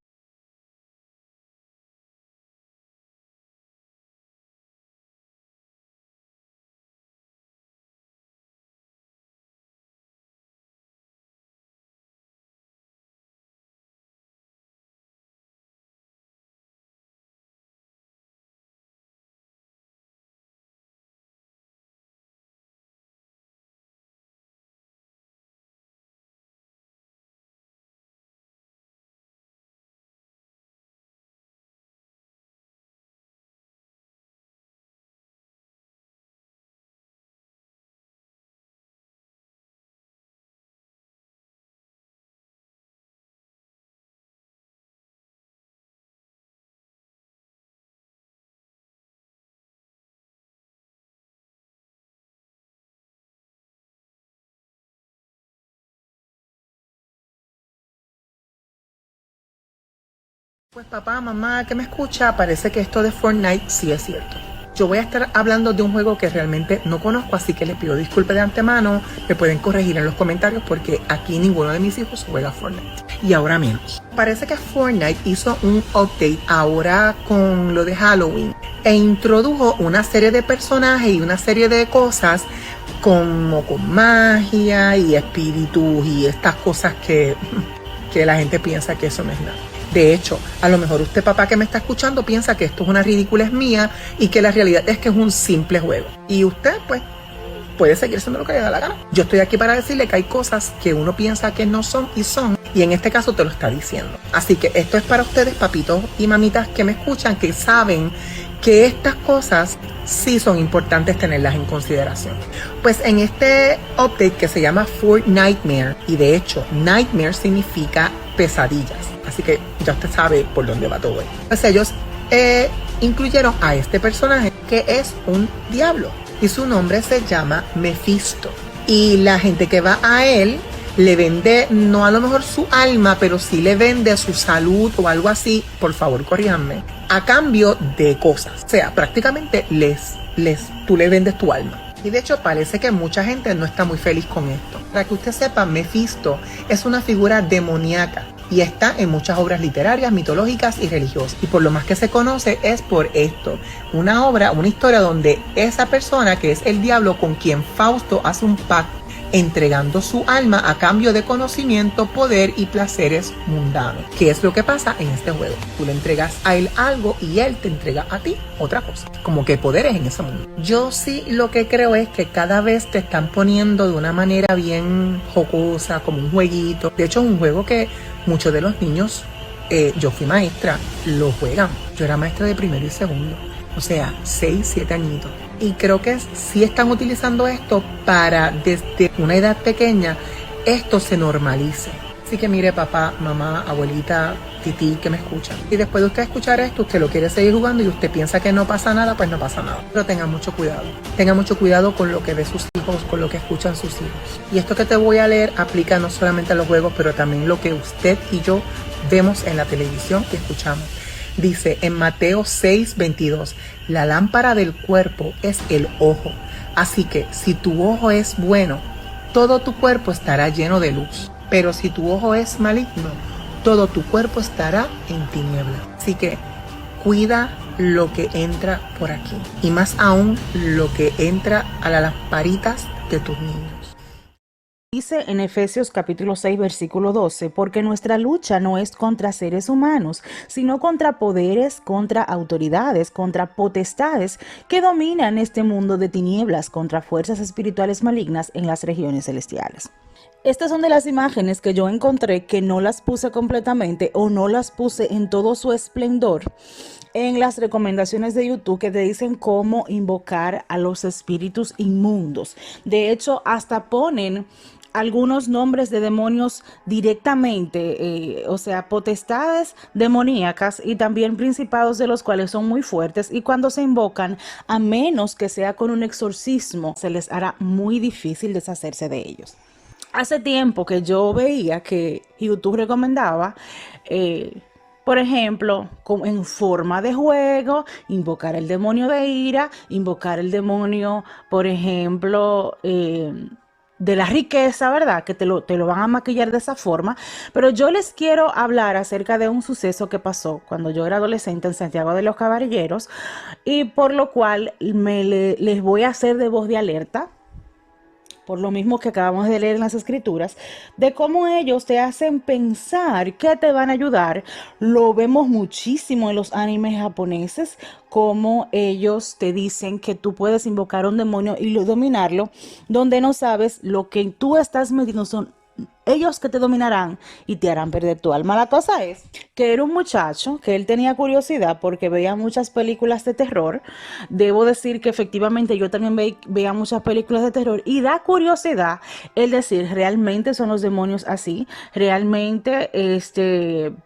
Pues papá, mamá, que me escucha, parece que esto de Fortnite sí es cierto. Yo voy a estar hablando de un juego que realmente no conozco, así que les pido disculpas de antemano. Me pueden corregir en los comentarios porque aquí ninguno de mis hijos juega Fortnite. Y ahora menos. Parece que Fortnite hizo un update ahora con lo de Halloween e introdujo una serie de personajes y una serie de cosas como con magia y espíritus y estas cosas que la gente piensa que eso no es nada. De hecho, a lo mejor usted, papá, que me está escuchando, piensa que esto es una ridiculez mía y que la realidad es que es un simple juego. Y usted, pues, puede seguir siendo lo que le da la gana. Yo estoy aquí para decirle que hay cosas que uno piensa que no son y son. Y en este caso te lo está diciendo. Así que esto es para ustedes, papitos y mamitas que me escuchan, que saben que estas cosas sí son importantes tenerlas en consideración. Pues en este update que se llama Fortnitemare, y de hecho, nightmare significa pesadillas. Así que ya usted sabe por dónde va todo esto. Pues ellos incluyeron a este personaje que es un diablo y su nombre se llama Mephisto. Y la gente que va a él le vende, no a lo mejor su alma, pero sí le vende su salud o algo así, por favor corríjanme, a cambio de cosas. O sea, prácticamente tú le vendes tu alma. Y de hecho parece que mucha gente no está muy feliz con esto. Para que usted sepa, Mephisto es una figura demoníaca y está en muchas obras literarias, mitológicas y religiosas. Y por lo más que se conoce es por esto. Una obra, una historia donde esa persona que es el diablo con quien Fausto hace un pacto, entregando su alma a cambio de conocimiento, poder y placeres mundanos. ¿Qué es lo que pasa en este juego? Tú le entregas a él algo y él te entrega a ti otra cosa. Como que poderes en ese mundo. Yo sí lo que creo es que cada vez te están poniendo de una manera bien jocosa, como un jueguito. De hecho, es un juego que muchos de los niños, yo fui maestra, lo juegan. Yo era maestra de primero y segundo. O sea, 6, 7 añitos. Y creo que sí están utilizando esto para desde una edad pequeña esto se normalice. Así que mire, papá, mamá, abuelita, tití que me escuchan. Y después de usted escuchar esto, usted lo quiere seguir jugando y usted piensa que no pasa nada, pues no pasa nada. Pero tenga mucho cuidado. Tenga mucho cuidado con lo que ve sus hijos, con lo que escuchan sus hijos. Y esto que te voy a leer aplica no solamente a los juegos, pero también lo que usted y yo vemos en la televisión y escuchamos. Dice en Mateo 6:22, la lámpara del cuerpo es el ojo. Así que si tu ojo es bueno, todo tu cuerpo estará lleno de luz. Pero si tu ojo es maligno, todo tu cuerpo estará en tiniebla. Así que cuida lo que entra por aquí. Y más aún lo que entra a las lamparitas de tus niños. Dice en Efesios capítulo 6 versículo 12, porque nuestra lucha no es contra seres humanos, sino contra poderes, contra autoridades, contra potestades que dominan este mundo de tinieblas, contra fuerzas espirituales malignas en las regiones celestiales. Estas son de las imágenes que yo encontré que no las puse completamente o no las puse en todo su esplendor en las recomendaciones de YouTube que te dicen cómo invocar a los espíritus inmundos. De hecho, hasta ponen algunos nombres de demonios directamente, o sea, potestades demoníacas y también principados de los cuales son muy fuertes y cuando se invocan, a menos que sea con un exorcismo, se les hará muy difícil deshacerse de ellos. Hace tiempo que yo veía que YouTube recomendaba, por ejemplo, en forma de juego, invocar el demonio de ira, invocar el demonio, por ejemplo, de la riqueza, ¿verdad? Que te lo van a maquillar de esa forma. Pero yo les quiero hablar acerca de un suceso que pasó cuando yo era adolescente en Santiago de los Caballeros y por lo cual les voy a hacer de voz de alerta, por lo mismo que acabamos de leer en las escrituras, de cómo ellos te hacen pensar que te van a ayudar. Lo vemos muchísimo en los animes japoneses, cómo ellos te dicen que tú puedes invocar a un demonio y dominarlo, donde no sabes lo que tú estás metiendo son ellos que te dominarán y te harán perder tu alma. La cosa es que era un muchacho que él tenía curiosidad porque veía muchas películas de terror. Debo decir que efectivamente yo también veía muchas películas de terror y da curiosidad el decir, ¿realmente son los demonios así? ¿Realmente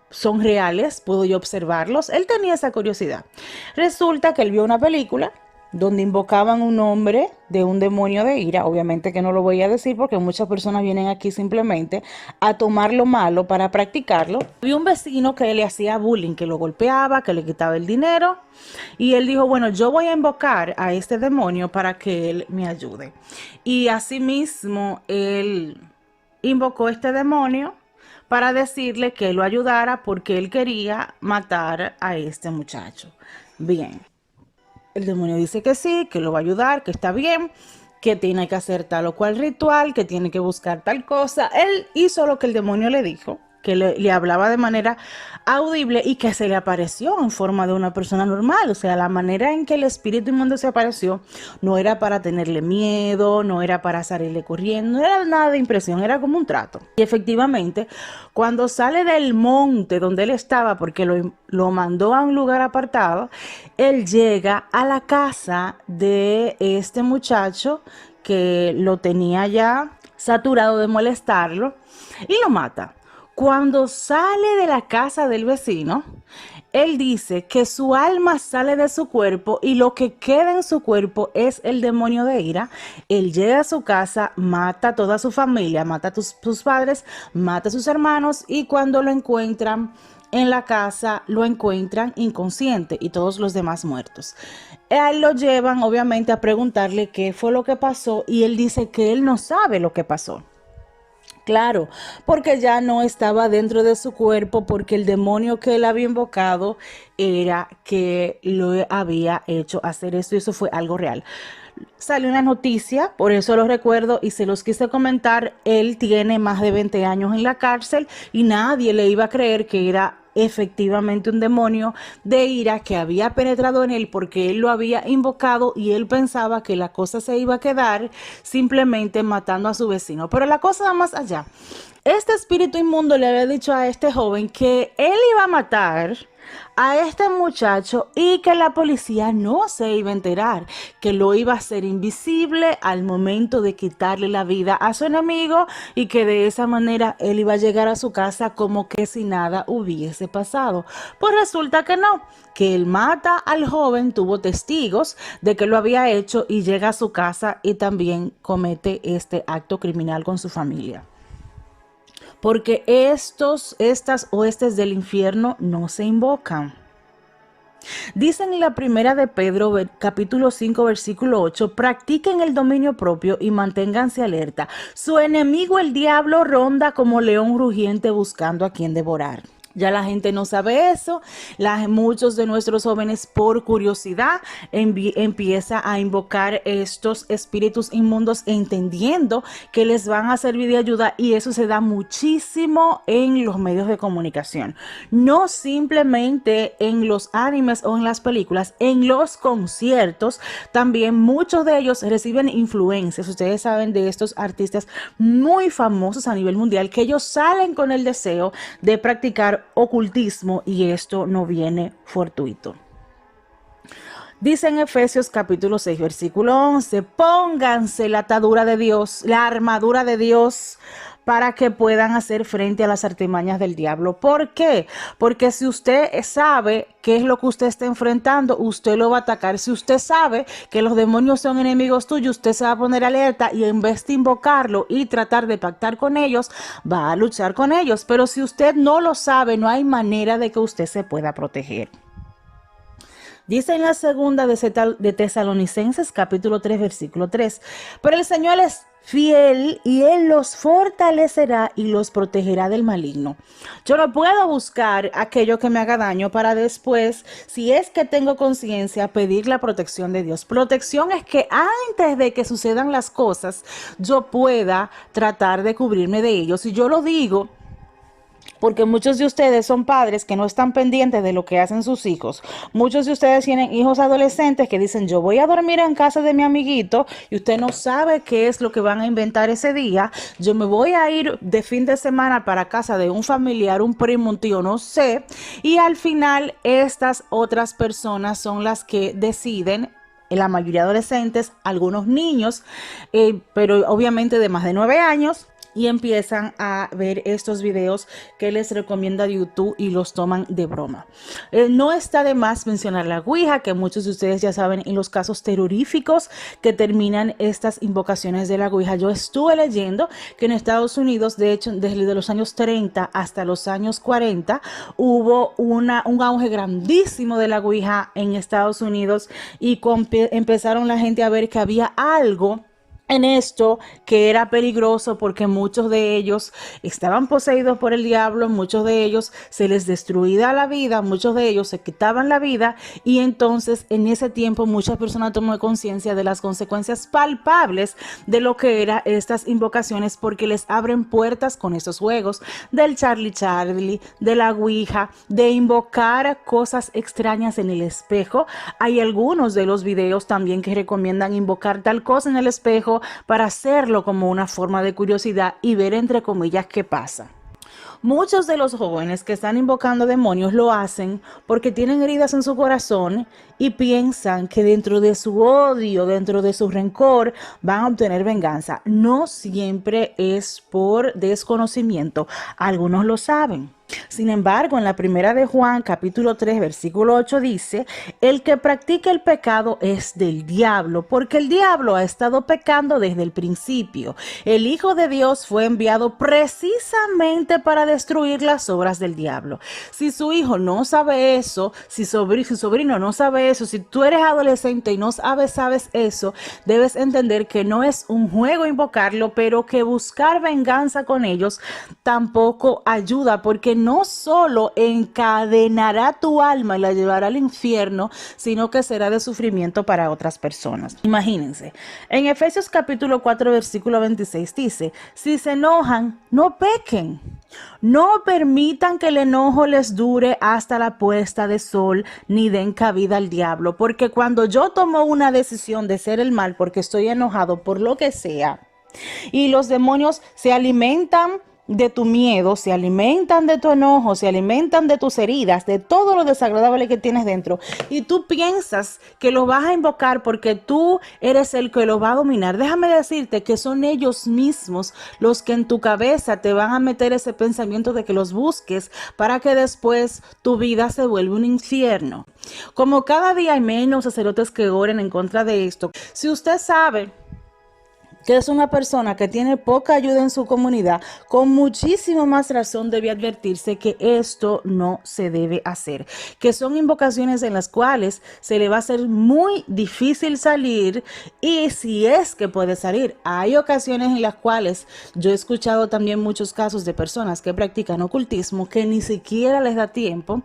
son reales? ¿Puedo yo observarlos? Él tenía esa curiosidad. Resulta que él vio una película donde invocaban un nombre de un demonio de ira. Obviamente que no lo voy a decir porque muchas personas vienen aquí simplemente a tomar lo malo para practicarlo. Vi un vecino que le hacía bullying, que lo golpeaba, que le quitaba el dinero y él dijo, bueno, yo voy a invocar a este demonio para que él me ayude. Y asimismo él invocó este demonio para decirle que lo ayudara porque él quería matar a este muchacho. Bien. El demonio dice que sí, que lo va a ayudar, que está bien, que tiene que hacer tal o cual ritual, que tiene que buscar tal cosa. Él hizo lo que el demonio le dijo, que le hablaba de manera audible y que se le apareció en forma de una persona normal. O sea, la manera en que el espíritu inmundo se apareció no era para tenerle miedo, no era para salirle corriendo, no era nada de impresión, era como un trato. Y efectivamente, cuando sale del monte donde él estaba, porque lo mandó a un lugar apartado, él llega a la casa de este muchacho que lo tenía ya saturado de molestarlo y lo mata. Cuando sale de la casa del vecino, él dice que su alma sale de su cuerpo y lo que queda en su cuerpo es el demonio de ira. Él llega a su casa, mata a toda su familia, mata a sus padres, mata a sus hermanos y cuando lo encuentran en la casa, lo encuentran inconsciente y todos los demás muertos. A él lo llevan obviamente a preguntarle qué fue lo que pasó y él dice que él no sabe lo que pasó. Claro, porque ya no estaba dentro de su cuerpo, porque el demonio que él había invocado era que lo había hecho hacer esto y eso fue algo real. Salió una noticia, por eso lo recuerdo y se los quise comentar. Él tiene más de 20 años en la cárcel y nadie le iba a creer que era efectivamente un demonio de ira que había penetrado en él porque él lo había invocado y él pensaba que la cosa se iba a quedar simplemente matando a su vecino. Pero la cosa va más allá. este espíritu inmundo le había dicho a este joven que él iba a matar a este muchacho y que la policía no se iba a enterar, que lo iba a hacer invisible al momento de quitarle la vida a su enemigo y que de esa manera él iba a llegar a su casa como que si nada hubiese pasado. Pues resulta que no, que él mata al joven, tuvo testigos de que lo había hecho y llega a su casa y también comete este acto criminal con su familia. Porque estas huestes del infierno no se invocan. Dicen en la primera de Pedro, capítulo 5, versículo 8, practiquen el dominio propio y manténganse alerta. Su enemigo el diablo ronda como león rugiente buscando a quien devorar. Ya la gente no sabe eso. Muchos de nuestros jóvenes por curiosidad empieza a invocar estos espíritus inmundos entendiendo que les van a servir de ayuda, y eso se da muchísimo en los medios de comunicación. No simplemente en los animes o en las películas, en los conciertos también muchos de ellos reciben influencias. Ustedes saben de estos artistas muy famosos a nivel mundial que ellos salen con el deseo de practicar ocultismo, y esto no viene fortuito. Dice en Efesios capítulo 6 versículo 11, pónganse la atadura de Dios, la armadura de Dios, para que puedan hacer frente a las artimañas del diablo. ¿Por qué? Porque si usted sabe qué es lo que usted está enfrentando, usted lo va a atacar. Si usted sabe que los demonios son enemigos tuyos, usted se va a poner alerta y en vez de invocarlo y tratar de pactar con ellos, va a luchar con ellos. Pero si usted no lo sabe, no hay manera de que usted se pueda proteger. Dice en la segunda de Tesalonicenses capítulo 3 versículo 3, pero el Señor es fiel y Él los fortalecerá y los protegerá del maligno. Yo no puedo buscar aquello que me haga daño para después, si es que tengo conciencia, pedir la protección de Dios. Protección es que antes de que sucedan las cosas, yo pueda tratar de cubrirme de ellos. Y yo lo digo porque muchos de ustedes son padres que no están pendientes de lo que hacen sus hijos. Muchos de ustedes tienen hijos adolescentes que dicen, yo voy a dormir en casa de mi amiguito, y usted no sabe qué es lo que van a inventar ese día. Yo me voy a ir de fin de semana para casa de un familiar, un primo, un tío, no sé. Y al final estas otras personas son las que deciden, la mayoría adolescentes, algunos niños, pero obviamente de más de 9 años, y empiezan a ver estos videos que les recomienda YouTube y los toman de broma. No está de más mencionar la Ouija, que muchos de ustedes ya saben en los casos terroríficos que terminan estas invocaciones de la Ouija. Yo estuve leyendo que en Estados Unidos, de hecho, desde los años 30 hasta los años 40, hubo un auge grandísimo de la Ouija en Estados Unidos, y empezaron la gente a ver que había algo en esto que era peligroso, porque muchos de ellos estaban poseídos por el diablo, muchos de ellos se les destruía la vida, muchos de ellos se quitaban la vida, y entonces en ese tiempo muchas personas tomaron conciencia de las consecuencias palpables de lo que eran estas invocaciones, porque les abren puertas con estos juegos del Charlie, de la Ouija, de invocar cosas extrañas en el espejo. Hay algunos de los videos también que recomiendan invocar tal cosa en el espejo para hacerlo como una forma de curiosidad y ver entre comillas qué pasa. Muchos de los jóvenes que están invocando demonios lo hacen porque tienen heridas en su corazón y piensan que dentro de su odio, dentro de su rencor, van a obtener venganza. No siempre es por desconocimiento, algunos lo saben. Sin embargo, en la primera de Juan, capítulo 3, versículo 8 dice, el que practica el pecado es del diablo, porque el diablo ha estado pecando desde el principio. El Hijo de Dios fue enviado precisamente para destruir las obras del diablo. Si su hijo no sabe eso, si su sobrino no sabe eso, si tú eres adolescente y no sabes eso, debes entender que no es un juego invocarlo, pero que buscar venganza con ellos tampoco ayuda, porque no solo encadenará tu alma y la llevará al infierno, sino que será de sufrimiento para otras personas. Imagínense, en Efesios capítulo 4 versículo 26 dice, si se enojan, no pequen. No permitan que el enojo les dure hasta la puesta de sol, ni den cabida al diablo, porque cuando yo tomo una decisión de hacer el mal porque estoy enojado por lo que sea, y los demonios se alimentan de tu miedo, se alimentan de tu enojo, se alimentan de tus heridas, de todo lo desagradable que tienes dentro, y tú piensas que los vas a invocar porque tú eres el que los va a dominar. Déjame decirte que son ellos mismos los que en tu cabeza te van a meter ese pensamiento de que los busques para que después tu vida se vuelva un infierno. Como cada día hay menos sacerdotes que oren en contra de esto, si usted sabe que es una persona que tiene poca ayuda en su comunidad, con muchísimo más razón debe advertirse que esto no se debe hacer, que son invocaciones en las cuales se le va a hacer muy difícil salir, y si es que puede salir, hay ocasiones en las cuales yo he escuchado también muchos casos de personas que practican ocultismo que ni siquiera les da tiempo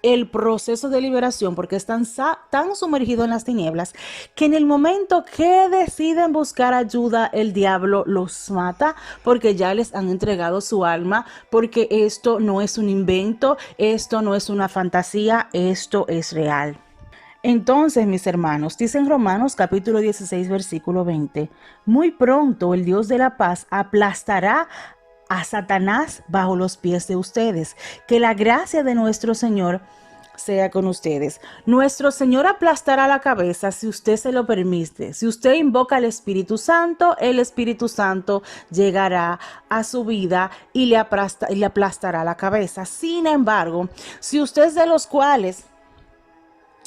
el proceso de liberación porque están tan sumergidos en las tinieblas que en el momento que deciden buscar ayuda, el diablo los mata porque ya les han entregado su alma, porque esto no es un invento, esto no es una fantasía, esto es real. Entonces, mis hermanos, dice en Romanos capítulo 16, versículo 20, muy pronto el Dios de la paz aplastará a Satanás bajo los pies de ustedes. Que la gracia de nuestro Señor sea con ustedes. Nuestro Señor aplastará la cabeza si usted se lo permite. Si usted invoca al Espíritu Santo, el Espíritu Santo llegará a su vida y le aplastará la cabeza. Sin embargo, si usted es de los cuales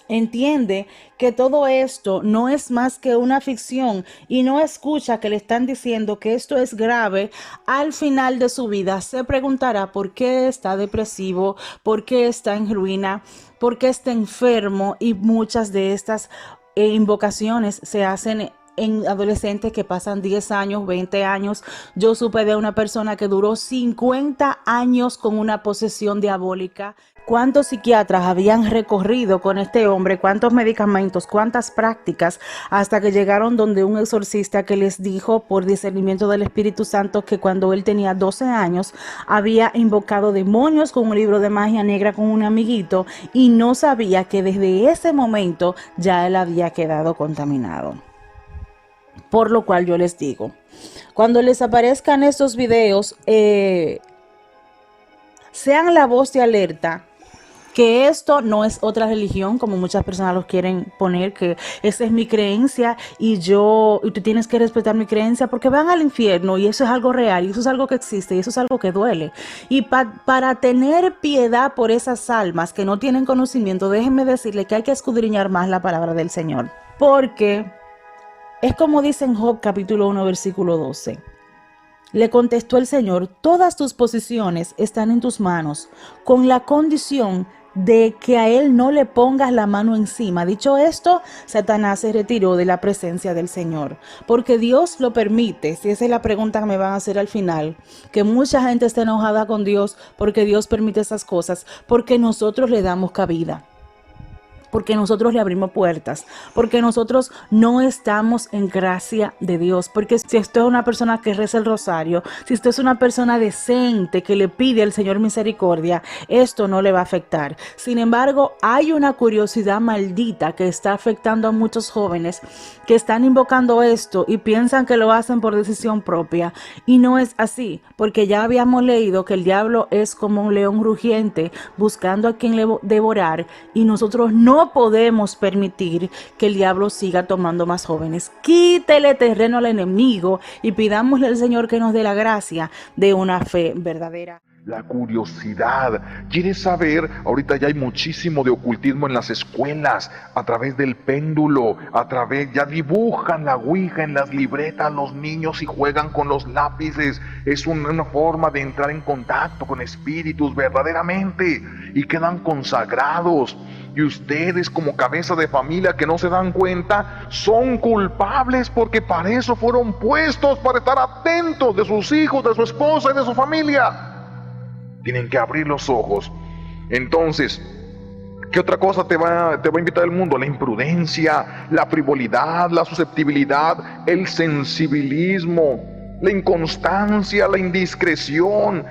entiende que todo esto no es más que una ficción y no escucha que le están diciendo que esto es grave, al final de su vida se preguntará por qué está depresivo, por qué está en ruina, por qué está enfermo, y muchas de estas invocaciones se hacen en adolescentes que pasan 10 años, 20 años. Yo supe de una persona que duró 50 años con una posesión diabólica. ¿Cuántos psiquiatras habían recorrido con este hombre? ¿Cuántos medicamentos? ¿Cuántas prácticas? Hasta que llegaron donde un exorcista que les dijo por discernimiento del Espíritu Santo que cuando él tenía 12 años había invocado demonios con un libro de magia negra con un amiguito y no sabía que desde ese momento ya él había quedado contaminado. Por lo cual yo les digo, cuando les aparezcan estos videos, sean la voz de alerta, que esto no es otra religión, como muchas personas lo quieren poner, que esa es mi creencia y tú tienes que respetar mi creencia, porque van al infierno y eso es algo real y eso es algo que existe y eso es algo que duele. Y para tener piedad por esas almas que no tienen conocimiento, déjenme decirle que hay que escudriñar más la palabra del Señor, porque es como dice en Job capítulo 1 versículo 12. Le contestó el Señor: todas tus posiciones están en tus manos, con la condición de que a él no le pongas la mano encima. Dicho esto, Satanás se retiró de la presencia del Señor, porque Dios lo permite. Si esa es la pregunta que me van a hacer al final, que mucha gente está enojada con Dios porque Dios permite esas cosas, porque nosotros le damos cabida, porque nosotros le abrimos puertas, porque nosotros no estamos en gracia de Dios. Porque si usted es una persona que reza el rosario, si usted es una persona decente que le pide al Señor misericordia, esto no le va a afectar. Sin embargo, hay una curiosidad maldita que está afectando a muchos jóvenes que están invocando esto y piensan que lo hacen por decisión propia, y no es así, porque ya habíamos leído que el diablo es como un león rugiente buscando a quien devorar, y nosotros no podemos permitir que el diablo siga tomando más jóvenes. Quítele terreno al enemigo y pidámosle al Señor que nos dé la gracia de una fe verdadera. La curiosidad, ¿quieres saber? Ahorita ya hay muchísimo de ocultismo en las escuelas, a través del péndulo, ya dibujan la ouija en las libretas los niños y juegan con los lápices. Es una forma de entrar en contacto con espíritus verdaderamente y quedan consagrados. Y ustedes, como cabeza de familia que no se dan cuenta, son culpables, porque para eso fueron puestos, para estar atentos de sus hijos, de su esposa y de su familia. Tienen que abrir los ojos. Entonces, ¿qué otra cosa te va a invitar el mundo? La imprudencia, la frivolidad, la susceptibilidad, el sensibilismo, la inconstancia, la indiscreción,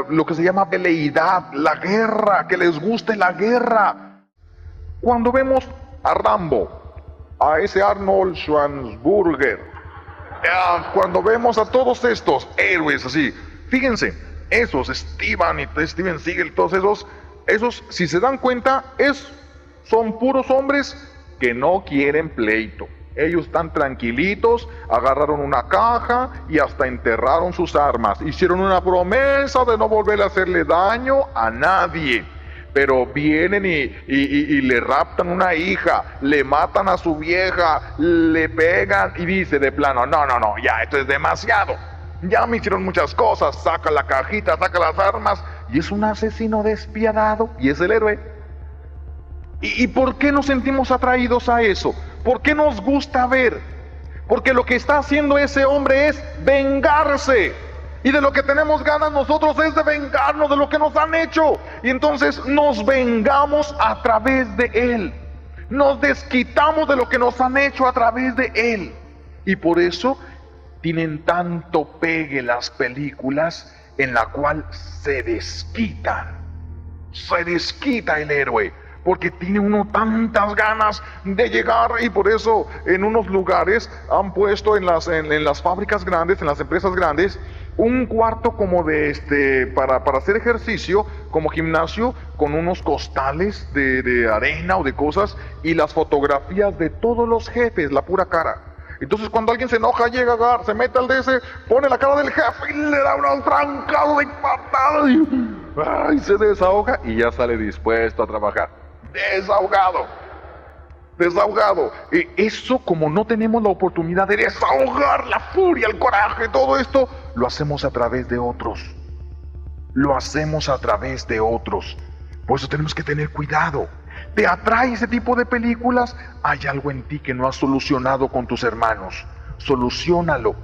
lo que se llama veleidad, la guerra, que les guste la guerra. Cuando vemos a Rambo, a ese Arnold Schwarzenegger, Cuando vemos a todos estos héroes así, fíjense, esos Steven y Steven Seagal, todos esos, si se dan cuenta, son puros hombres que no quieren pleito. Ellos están tranquilitos, agarraron una caja y hasta enterraron sus armas. Hicieron una promesa de no volver a hacerle daño a nadie. Pero vienen y le raptan una hija, le matan a su vieja, le pegan y dice de plano, no, ya esto es demasiado. Ya me hicieron muchas cosas, saca la cajita, saca las armas y es un asesino despiadado y es el héroe. ¿Y por qué nos sentimos atraídos a eso? ¿Por qué nos gusta ver? Porque lo que está haciendo ese hombre es vengarse. Y de lo que tenemos ganas nosotros es de vengarnos de lo que nos han hecho. Y entonces nos vengamos a través de él. Nos desquitamos de lo que nos han hecho a través de él. Y por eso tienen tanto pegue las películas en la cual se desquitan. Se desquita el héroe. Porque tiene uno tantas ganas de llegar y por eso en unos lugares han puesto en las fábricas grandes, en las empresas grandes, un cuarto como para hacer ejercicio, como gimnasio, con unos costales de arena o de cosas y las fotografías de todos los jefes, la pura cara. Entonces cuando alguien se enoja, llega a agarrar, se mete al DC, pone la cara del jefe y le da unos trancados de patada y se desahoga y ya sale dispuesto a trabajar. Desahogado. Eso, como no tenemos la oportunidad de desahogar la furia, el coraje, todo esto, lo hacemos a través de otros. Por eso tenemos que tener cuidado. ¿Te atrae ese tipo de películas? Hay algo en ti que no has solucionado con tus hermanos. Soluciónalo.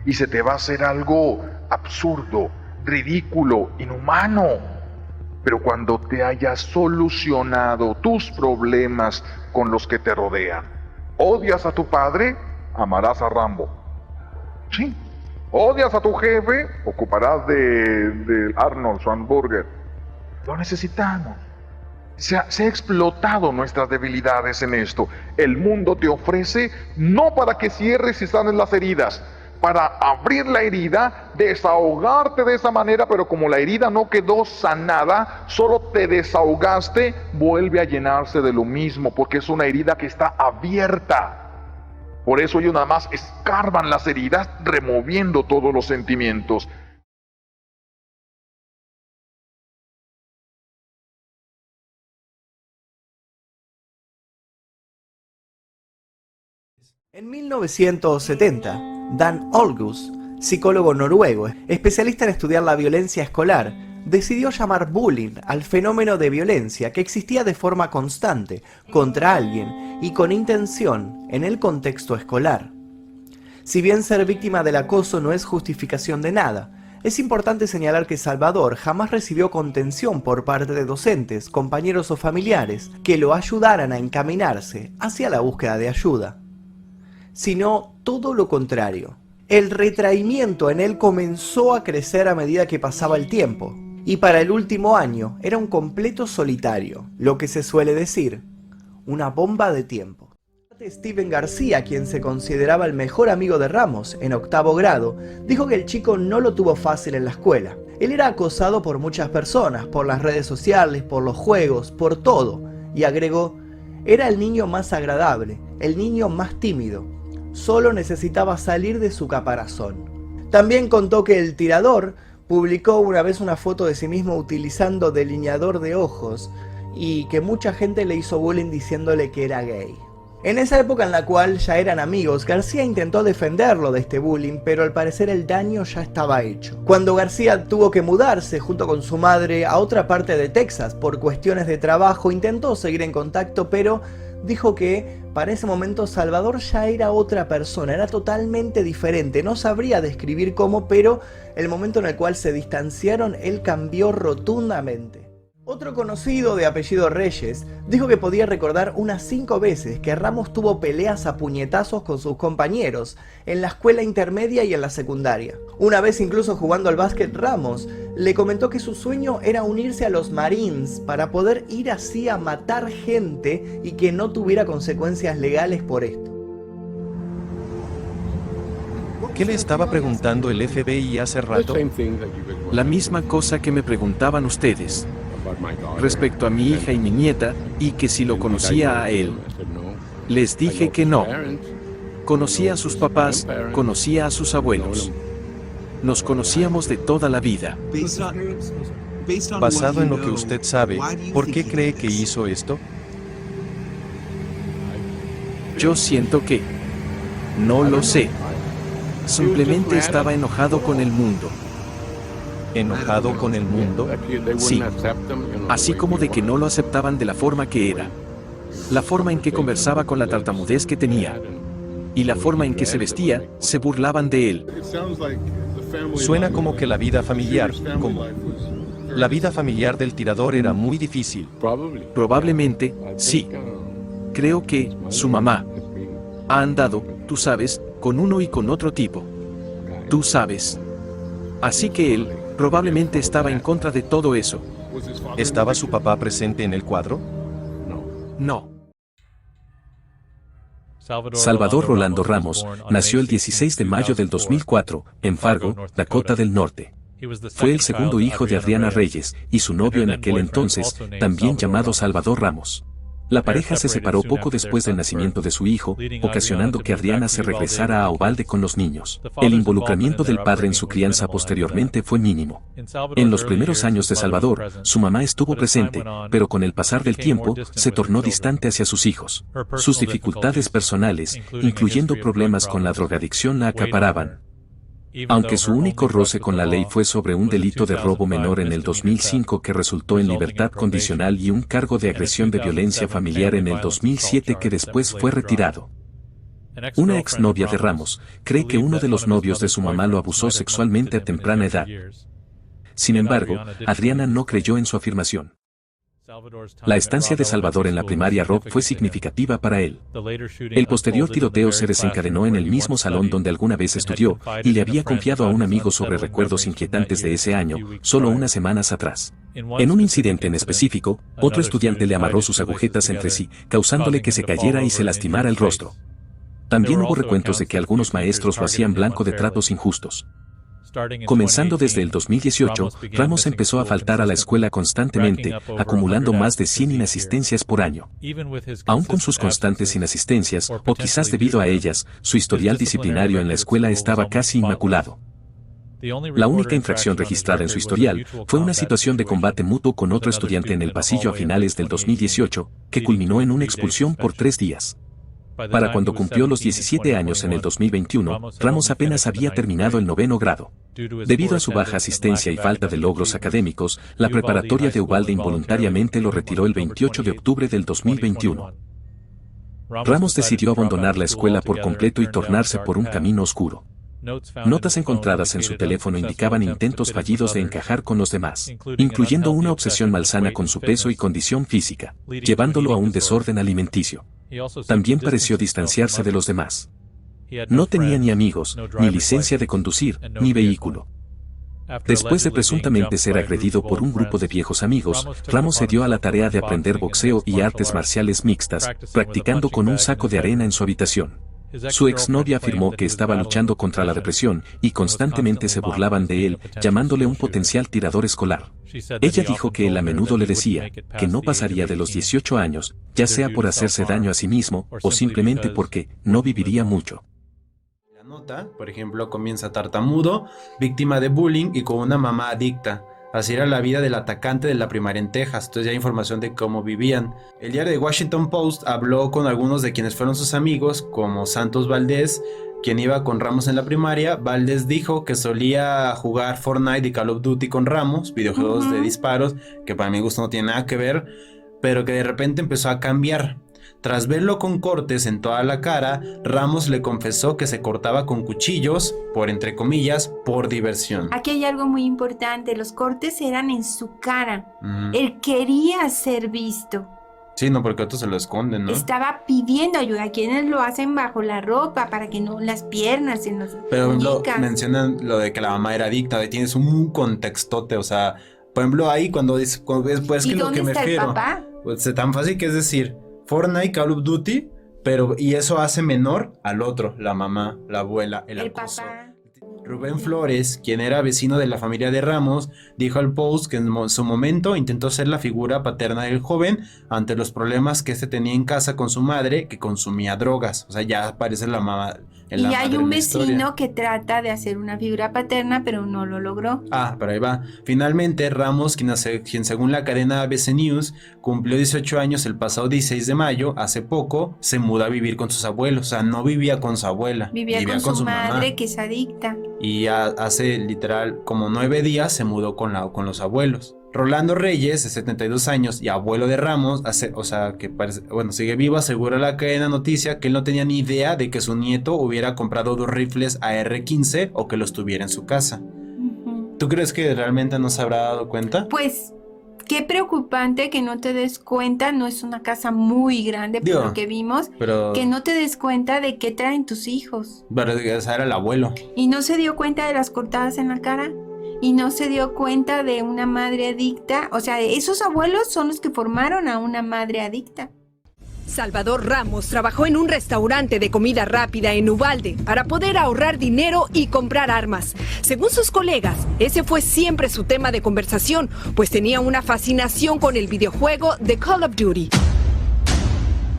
Y se te va a hacer algo absurdo, ridículo, inhumano. Pero cuando te hayas solucionado tus problemas con los que te rodean, odias a tu padre, amarás a Rambo. Sí. Odias a tu jefe, ocuparás de Arnold Schwarzenegger. Lo necesitamos. Se ha explotado nuestras debilidades en esto. El mundo te ofrece no para que cierres y sanes las heridas, para abrir la herida, desahogarte de esa manera, pero como la herida no quedó sanada, solo te desahogaste, vuelve a llenarse de lo mismo, porque es una herida que está abierta. Por eso ellos nada más escarban las heridas, removiendo todos los sentimientos. En 1970, Dan Olgus, psicólogo noruego, especialista en estudiar la violencia escolar, decidió llamar bullying al fenómeno de violencia que existía de forma constante contra alguien y con intención en el contexto escolar. Si bien ser víctima del acoso no es justificación de nada, es importante señalar que Salvador jamás recibió contención por parte de docentes, compañeros o familiares que lo ayudaran a encaminarse hacia la búsqueda de ayuda, sino todo lo contrario. El retraimiento en él comenzó a crecer a medida que pasaba el tiempo, y para el último año era un completo solitario, lo que se suele decir, una bomba de tiempo. Steven García, quien se consideraba el mejor amigo de Ramos en 8º grado, dijo que el chico no lo tuvo fácil en la escuela. Él era acosado por muchas personas, por las redes sociales, por los juegos, por todo, y agregó, era el niño más agradable, el niño más tímido. Solo necesitaba salir de su caparazón. También contó que el tirador publicó una vez una foto de sí mismo utilizando delineador de ojos y que mucha gente le hizo bullying diciéndole que era gay. En esa época en la cual ya eran amigos, García intentó defenderlo de este bullying, pero al parecer el daño ya estaba hecho. Cuando García tuvo que mudarse junto con su madre a otra parte de Texas por cuestiones de trabajo, intentó seguir en contacto, pero dijo que para ese momento Salvador ya era otra persona, era totalmente diferente, no sabría describir cómo, pero el momento en el cual se distanciaron, él cambió rotundamente. Otro conocido de apellido Reyes dijo que podía recordar unas 5 veces que Ramos tuvo peleas a puñetazos con sus compañeros en la escuela intermedia y en la secundaria. Una vez incluso jugando al básquet, Ramos le comentó que su sueño era unirse a los Marines para poder ir así a matar gente y que no tuviera consecuencias legales por esto. ¿Qué le estaba preguntando el FBI hace rato? La misma cosa que me preguntaban ustedes. Respecto a mi hija y mi nieta, y que si lo conocía a él. Les dije que no. Conocía a sus papás, conocía a sus abuelos. Nos conocíamos de toda la vida. Basado en lo que usted sabe, ¿por qué cree que hizo esto? Yo siento que... No lo sé. Simplemente estaba enojado con el mundo. ¿Enojado con el mundo? Sí. Así como de que no lo aceptaban de la forma que era. La forma en que conversaba con la tartamudez que tenía. Y la forma en que se vestía, se burlaban de él. Suena como que la vida familiar, la vida familiar del tirador era muy difícil. Probablemente, sí. Creo que, su mamá, ha andado, tú sabes, con uno y con otro tipo. Tú sabes. Así que él, probablemente estaba en contra de todo eso. ¿Estaba su papá presente en el cuadro? No. Salvador Rolando Ramos nació el 16 de mayo del 2004, en Fargo, Dakota del Norte. Fue el segundo hijo de Adriana Reyes y su novio en aquel entonces, también llamado Salvador Ramos. La pareja se separó poco después del nacimiento de su hijo, ocasionando que Adriana se regresara a Uvalde con los niños. El involucramiento del padre en su crianza posteriormente fue mínimo. En los primeros años de Salvador, su mamá estuvo presente, pero con el pasar del tiempo, se tornó distante hacia sus hijos. Sus dificultades personales, incluyendo problemas con la drogadicción, la acaparaban. Aunque su único roce con la ley fue sobre un delito de robo menor en el 2005 que resultó en libertad condicional y un cargo de agresión de violencia familiar en el 2007 que después fue retirado. Una exnovia de Ramos cree que uno de los novios de su mamá lo abusó sexualmente a temprana edad. Sin embargo, Adriana no creyó en su afirmación. La estancia de Salvador en la primaria Rob fue significativa para él. El posterior tiroteo se desencadenó en el mismo salón donde alguna vez estudió, y le había confiado a un amigo sobre recuerdos inquietantes de ese año, solo unas semanas atrás. En un incidente en específico, otro estudiante le amarró sus agujetas entre sí, causándole que se cayera y se lastimara el rostro. También hubo recuentos de que algunos maestros lo hacían blanco de tratos injustos. Comenzando desde el 2018, Ramos empezó a faltar a la escuela constantemente, acumulando más de 100 inasistencias por año. Aún con sus constantes inasistencias, o quizás debido a ellas, su historial disciplinario en la escuela estaba casi inmaculado. La única infracción registrada en su historial fue una situación de combate mutuo con otro estudiante en el pasillo a finales del 2018, que culminó en una expulsión por 3 días. Para cuando cumplió los 17 años en el 2021, Ramos apenas había terminado el 9º grado. Debido a su baja asistencia y falta de logros académicos, la preparatoria de Uvalde involuntariamente lo retiró el 28 de octubre del 2021. Ramos decidió abandonar la escuela por completo y tornarse por un camino oscuro. Notas encontradas en su teléfono indicaban intentos fallidos de encajar con los demás, incluyendo una obsesión malsana con su peso y condición física, llevándolo a un desorden alimenticio. También pareció distanciarse de los demás. No tenía ni amigos, ni licencia de conducir, ni vehículo. Después de presuntamente ser agredido por un grupo de viejos amigos, Ramos se dio a la tarea de aprender boxeo y artes marciales mixtas, practicando con un saco de arena en su habitación. Su exnovia afirmó que estaba luchando contra la depresión y constantemente se burlaban de él, llamándole un potencial tirador escolar. Ella dijo que él a menudo le decía que no pasaría de los 18 años, ya sea por hacerse daño a sí mismo o simplemente porque no viviría mucho. La nota, por ejemplo, comienza tartamudo, víctima de bullying y con una mamá adicta. Así era la vida del atacante de la primaria en Texas. Entonces ya hay información de cómo vivían. El diario The Washington Post habló con algunos de quienes fueron sus amigos, como Santos Valdés, quien iba con Ramos en la primaria. Valdés dijo que solía jugar Fortnite y Call of Duty con Ramos, videojuegos de disparos, que para mi gusto no tiene nada que ver, pero que de repente empezó a cambiar. Tras verlo con cortes en toda la cara, Ramos le confesó que se cortaba con cuchillos, por entre comillas, por diversión. Aquí hay algo muy importante, los cortes eran en su cara. Él quería ser visto. Sí, no, porque otros se lo esconden, ¿no? Estaba pidiendo ayuda, quienes lo hacen bajo la ropa, para que no las piernas, en los Pero mencionan lo de que la mamá era adicta, tienes un contextote, o sea, por ejemplo, ahí cuando ves pues, ¿y que dónde lo que me está refiero? el papá? Pues es tan fácil que es decir, Fortnite, Call of Duty, y eso hace menor al otro, la mamá, la abuela, el acoso. Papá. Rubén Flores, quien era vecino de la familia de Ramos, dijo al Post que en su momento intentó ser la figura paterna del joven ante los problemas que este tenía en casa con su madre, que consumía drogas. O sea, ya aparece la mamá. Y hay un vecino que trata de hacer una figura paterna, pero no lo logró. Pero ahí va. Finalmente, Ramos, quien según la cadena ABC News, cumplió 18 años el pasado 16 de mayo, hace poco, se mudó a vivir con sus abuelos. O sea, no vivía con su abuela. Vivía con su madre, mamá, que es adicta. Y hace literal como 9 días se mudó con los abuelos. Rolando Reyes, de 72 años y abuelo de Ramos, sigue vivo, asegura la cadena noticia que él no tenía ni idea de que su nieto hubiera comprado 2 rifles AR-15 o que los tuviera en su casa. ¿Tú crees que realmente no se habrá dado cuenta? Pues, qué preocupante que no te des cuenta, no es una casa muy grande por lo que vimos, pero que no te des cuenta de qué traen tus hijos. Pero ese era el abuelo. ¿Y no se dio cuenta de las cortadas en la cara? ¿Y no se dio cuenta de una madre adicta? O sea, esos abuelos son los que formaron a una madre adicta. Salvador Ramos trabajó en un restaurante de comida rápida en Uvalde para poder ahorrar dinero y comprar armas. Según sus colegas, ese fue siempre su tema de conversación, pues tenía una fascinación con el videojuego The Call of Duty.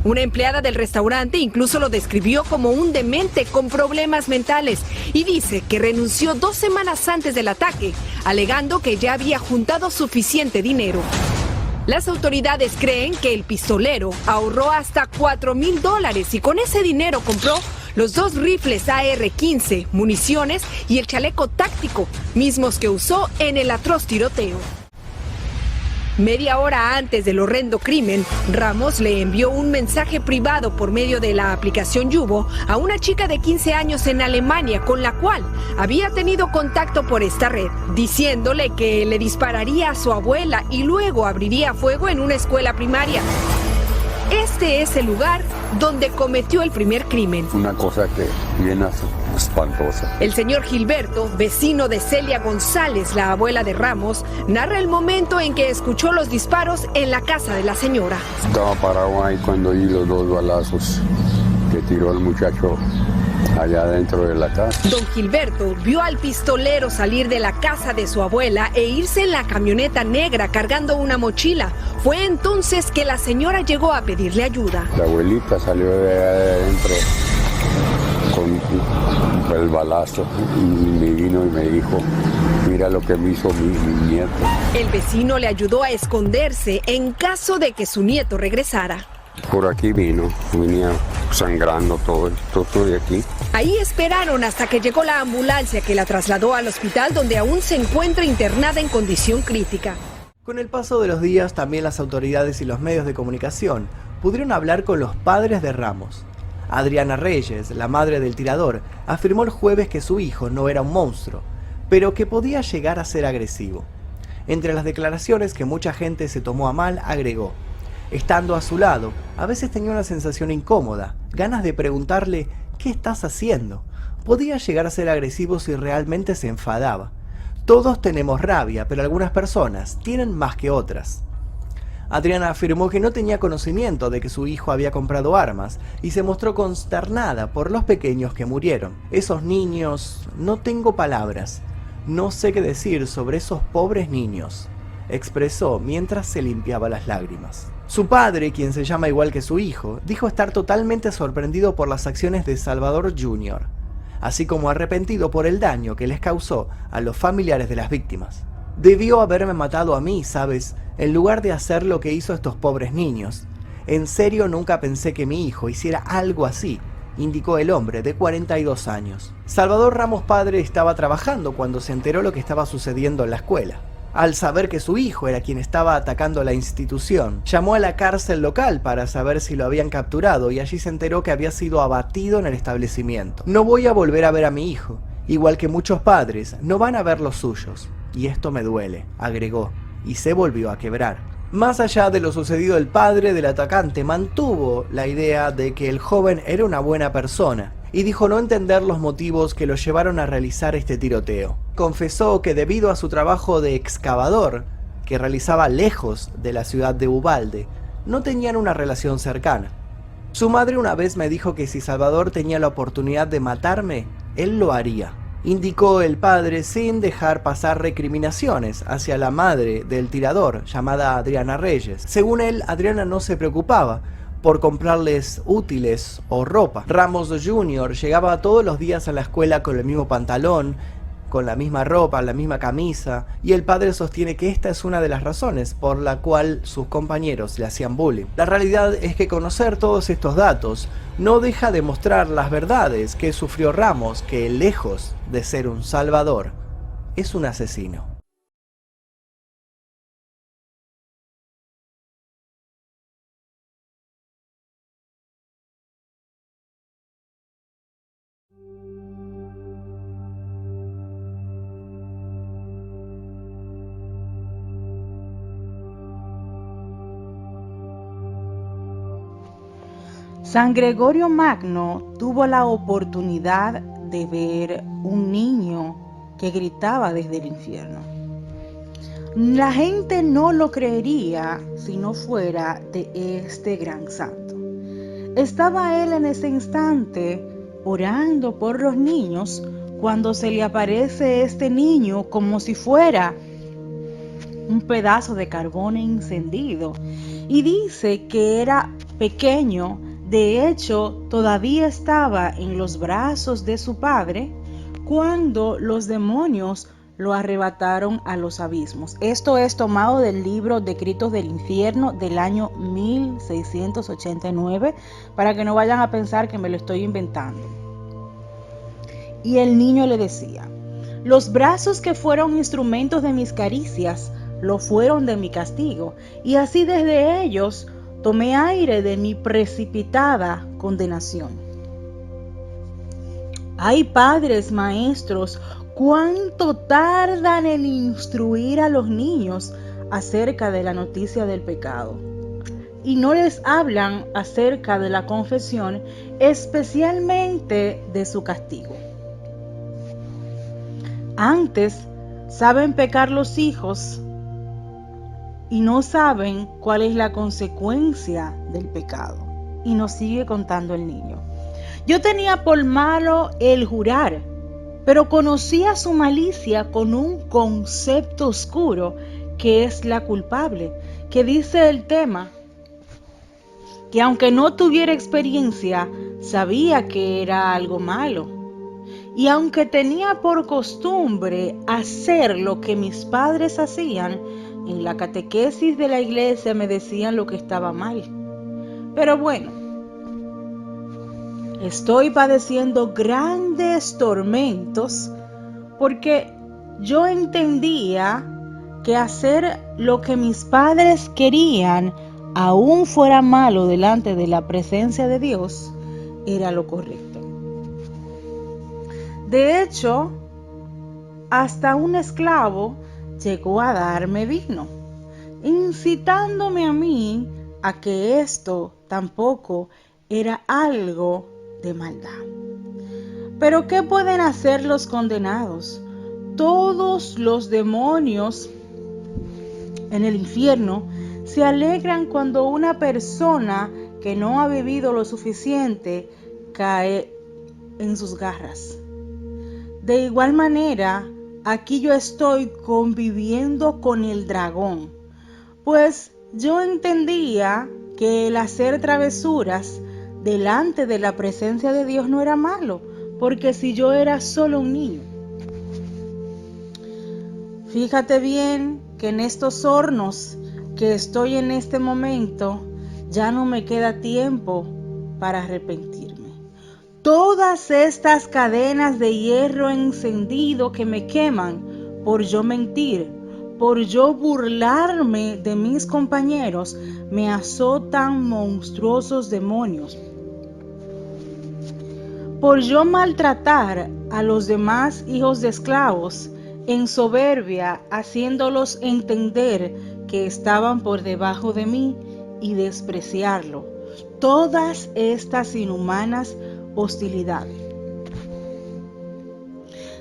Una empleada del restaurante incluso lo describió como un demente con problemas mentales y dice que renunció 2 semanas antes del ataque, alegando que ya había juntado suficiente dinero. Las autoridades creen que el pistolero ahorró hasta $4,000 y con ese dinero compró los 2 rifles AR-15, municiones y el chaleco táctico, mismos que usó en el atroz tiroteo. Media hora antes del horrendo crimen, Ramos le envió un mensaje privado por medio de la aplicación Yubo a una chica de 15 años en Alemania con la cual había tenido contacto por esta red, diciéndole que le dispararía a su abuela y luego abriría fuego en una escuela primaria. Este es el lugar donde cometió el primer crimen. Una cosa que viene espantosa. El señor Gilberto, vecino de Celia González, la abuela de Ramos, narra el momento en que escuchó los disparos en la casa de la señora. Estaba parado ahí cuando oí los 2 balazos que tiró el muchacho allá dentro de la casa. Don Gilberto vio al pistolero salir de la casa de su abuela e irse en la camioneta negra cargando una mochila. Fue entonces que la señora llegó a pedirle ayuda. La abuelita salió de adentro con el balazo y me vino y me dijo: mira lo que me hizo mi nieto. El vecino le ayudó a esconderse en caso de que su nieto regresara. Por aquí venía sangrando todo de aquí. Ahí esperaron hasta que llegó la ambulancia que la trasladó al hospital donde aún se encuentra internada en condición crítica. Con el paso de los días, también las autoridades y los medios de comunicación pudieron hablar con los padres de Ramos. Adriana Reyes, la madre del tirador, afirmó el jueves que su hijo no era un monstruo, pero que podía llegar a ser agresivo. Entre las declaraciones que mucha gente se tomó a mal, agregó: estando a su lado, a veces tenía una sensación incómoda, ganas de preguntarle ¿qué estás haciendo? Podía llegar a ser agresivo si realmente se enfadaba. Todos tenemos rabia, pero algunas personas tienen más que otras. Adriana afirmó que no tenía conocimiento de que su hijo había comprado armas y se mostró consternada por los pequeños que murieron. Esos niños, no tengo palabras, no sé qué decir sobre esos pobres niños, expresó mientras se limpiaba las lágrimas. Su padre, quien se llama igual que su hijo, dijo estar totalmente sorprendido por las acciones de Salvador Jr., así como arrepentido por el daño que les causó a los familiares de las víctimas. Debió haberme matado a mí, ¿sabes?, en lugar de hacer lo que hizo a estos pobres niños. En serio nunca pensé que mi hijo hiciera algo así, indicó el hombre de 42 años. Salvador Ramos padre estaba trabajando cuando se enteró lo que estaba sucediendo en la escuela. Al saber que su hijo era quien estaba atacando la institución, llamó a la cárcel local para saber si lo habían capturado y allí se enteró que había sido abatido en el establecimiento. No voy a volver a ver a mi hijo, igual que muchos padres no van a ver los suyos, y esto me duele, agregó, y se volvió a quebrar. Más allá de lo sucedido, el padre del atacante mantuvo la idea de que el joven era una buena persona y dijo no entender los motivos que lo llevaron a realizar este tiroteo. Confesó que debido a su trabajo de excavador, que realizaba lejos de la ciudad de Uvalde, no tenían una relación cercana. Su madre una vez me dijo que si Salvador tenía la oportunidad de matarme, él lo haría, indicó el padre sin dejar pasar recriminaciones hacia la madre del tirador, llamada Adriana Reyes. Según él, Adriana no se preocupaba por comprarles útiles o ropa. Ramos Jr. llegaba todos los días a la escuela con el mismo pantalón, con la misma ropa, la misma camisa, y el padre sostiene que esta es una de las razones por la cual sus compañeros le hacían bullying. La realidad es que conocer todos estos datos no deja de mostrar las verdades que sufrió Ramos, que lejos de ser un salvador, es un asesino. San Gregorio Magno tuvo la oportunidad de ver un niño que gritaba desde el infierno. La gente no lo creería si no fuera de este gran santo. Estaba él en ese instante orando por los niños cuando se le aparece este niño como si fuera un pedazo de carbón encendido, y dice que era pequeño. De hecho, todavía estaba en los brazos de su padre cuando los demonios lo arrebataron a los abismos. Esto es tomado del libro Decretos del Infierno del año 1689, para que no vayan a pensar que me lo estoy inventando. Y el niño le decía: los brazos que fueron instrumentos de mis caricias lo fueron de mi castigo, y así desde ellos tomé aire de mi precipitada condenación. Ay, padres, maestros, cuánto tardan en instruir a los niños acerca de la noticia del pecado, y no les hablan acerca de la confesión, especialmente de su castigo. Antes saben pecar los hijos y no saben cuál es la consecuencia del pecado. Y nos sigue contando el niño: yo tenía por malo el jurar, pero conocía su malicia con un concepto oscuro que es la culpable, que dice el tema, que aunque no tuviera experiencia, sabía que era algo malo. Y aunque tenía por costumbre hacer lo que mis padres hacían, en la catequesis de la iglesia me decían lo que estaba mal. Pero bueno, estoy padeciendo grandes tormentos porque yo entendía que hacer lo que mis padres querían, aún fuera malo delante de la presencia de Dios, era lo correcto. De hecho, hasta un esclavo llegó a darme vino, incitándome a mí a que esto tampoco era algo de maldad. Pero ¿qué pueden hacer los condenados? Todos los demonios en el infierno se alegran cuando una persona que no ha vivido lo suficiente cae en sus garras. De igual manera, aquí yo estoy conviviendo con el dragón, pues yo entendía que el hacer travesuras delante de la presencia de Dios no era malo, porque si yo era solo un niño. Fíjate bien que en estos hornos que estoy en este momento, ya no me queda tiempo para arrepentirme. Todas estas cadenas de hierro encendido que me queman por yo mentir, por yo burlarme de mis compañeros, me azotan monstruosos demonios. Por yo maltratar a los demás hijos de esclavos, en soberbia, haciéndolos entender que estaban por debajo de mí y despreciarlo. Todas estas inhumanas hostilidades.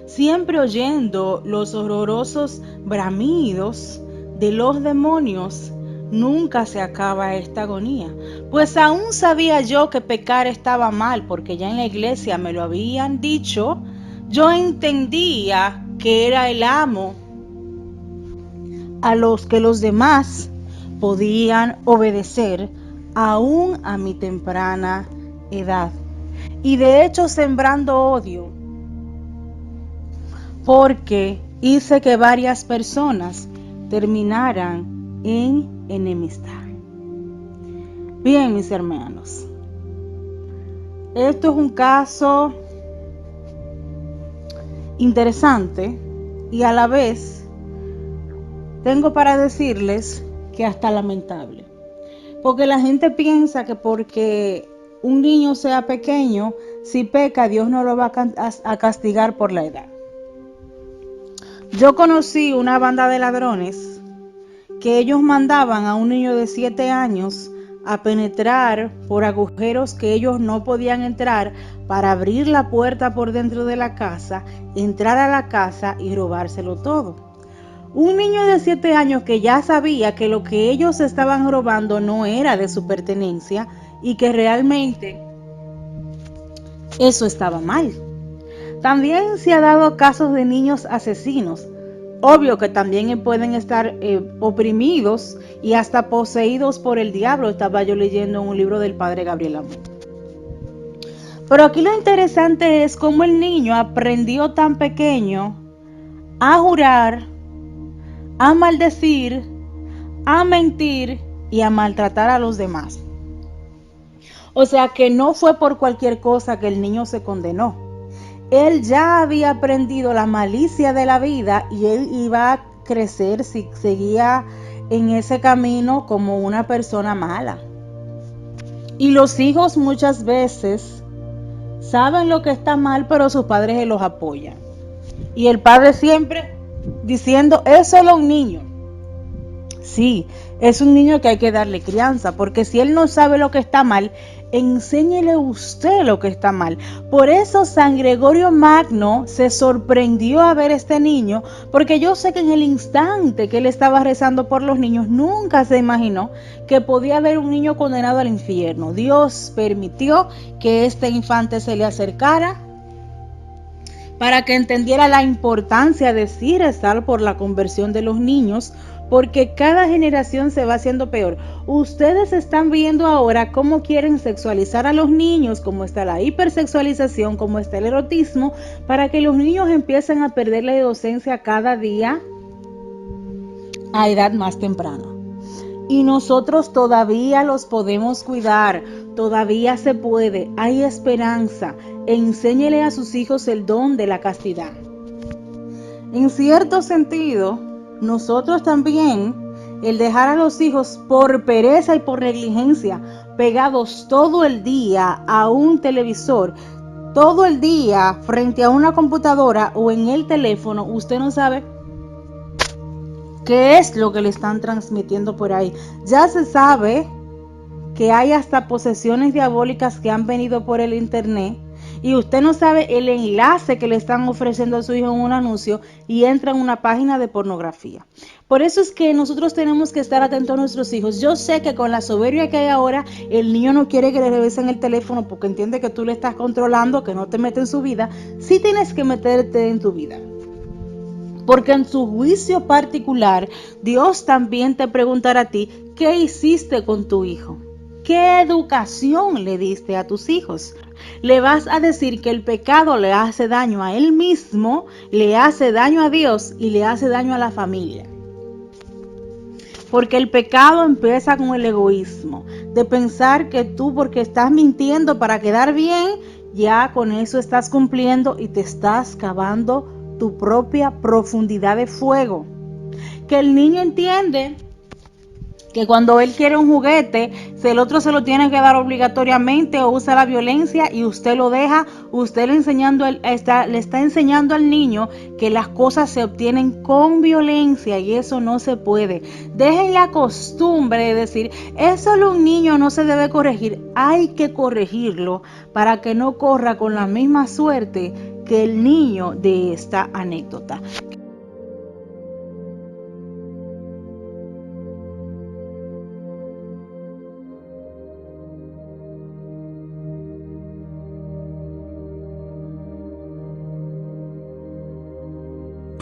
Siempre oyendo los horrorosos bramidos de los demonios, nunca se acaba esta agonía. Pues aún sabía yo que pecar estaba mal, porque ya en la iglesia me lo habían dicho. Yo entendía que era el amo a los que los demás podían obedecer aún a mi temprana edad. Y de hecho sembrando odio, porque hice que varias personas terminaran en enemistad. Bien, mis hermanos, esto es un caso interesante y a la vez tengo para decirles que hasta lamentable, porque la gente piensa que porque un niño sea pequeño, si peca, Dios no lo va a castigar por la edad. Yo conocí una banda de ladrones que ellos mandaban a un niño de 7 años a penetrar por agujeros que ellos no podían entrar para abrir la puerta por dentro de la casa, entrar a la casa y robárselo todo. Un niño de 7 años que ya sabía que lo que ellos estaban robando no era de su pertenencia y que realmente eso estaba mal. También se ha dado casos de niños asesinos. Obvio que también pueden estar oprimidos y hasta poseídos por el diablo. Estaba yo leyendo un libro del padre Gabriel Amor. Pero aquí lo interesante es cómo el niño aprendió tan pequeño a jurar, a maldecir, a mentir y a maltratar a los demás. O sea que no fue por cualquier cosa que el niño se condenó. Él ya había aprendido la malicia de la vida y él iba a crecer si seguía en ese camino como una persona mala. Y los hijos muchas veces saben lo que está mal, pero sus padres se los apoyan. Y el padre siempre diciendo, es solo un niño. Sí, es un niño que hay que darle crianza, porque si él no sabe lo que está mal, enséñele usted lo que está mal. Por eso San Gregorio Magno se sorprendió a ver a este niño, porque yo sé que en el instante que él estaba rezando por los niños, nunca se imaginó que podía haber un niño condenado al infierno. Dios permitió que este infante se le acercara para que entendiera la importancia de sí rezar por la conversión de los niños, porque cada generación se va haciendo peor. Ustedes están viendo ahora cómo quieren sexualizar a los niños, cómo está la hipersexualización, cómo está el erotismo, para que los niños empiecen a perder la inocencia cada día a edad más temprana. Y nosotros todavía los podemos cuidar, todavía se puede, hay esperanza. Enséñele a sus hijos el don de la castidad. En cierto sentido, nosotros también, el dejar a los hijos por pereza y por negligencia pegados todo el día a un televisor, todo el día frente a una computadora o en el teléfono, usted no sabe qué es lo que le están transmitiendo por ahí. Ya se sabe que hay hasta posesiones diabólicas que han venido por el internet. Y usted no sabe el enlace que le están ofreciendo a su hijo en un anuncio y entra en una página de pornografía. Por eso es que nosotros tenemos que estar atentos a nuestros hijos. Yo sé que con la soberbia que hay ahora, el niño no quiere que le revisen el teléfono porque entiende que tú le estás controlando, que no te metes en su vida. Sí tienes que meterte en tu vida. Porque en su juicio particular, Dios también te preguntará a ti, ¿qué hiciste con tu hijo? ¿Qué educación le diste a tus hijos? Le vas a decir que el pecado le hace daño a él mismo, le hace daño a Dios y le hace daño a la familia. Porque el pecado empieza con el egoísmo, de pensar que tú porque estás mintiendo para quedar bien, ya con eso estás cumpliendo y te estás cavando tu propia profundidad de fuego. Que el niño entiende que cuando él quiere un juguete, si el otro se lo tiene que dar obligatoriamente o usa la violencia y usted lo deja, usted le está enseñando al niño que las cosas se obtienen con violencia y eso no se puede. Dejen la costumbre de decir, es solo un niño, no se debe corregir. Hay que corregirlo para que no corra con la misma suerte que el niño de esta anécdota.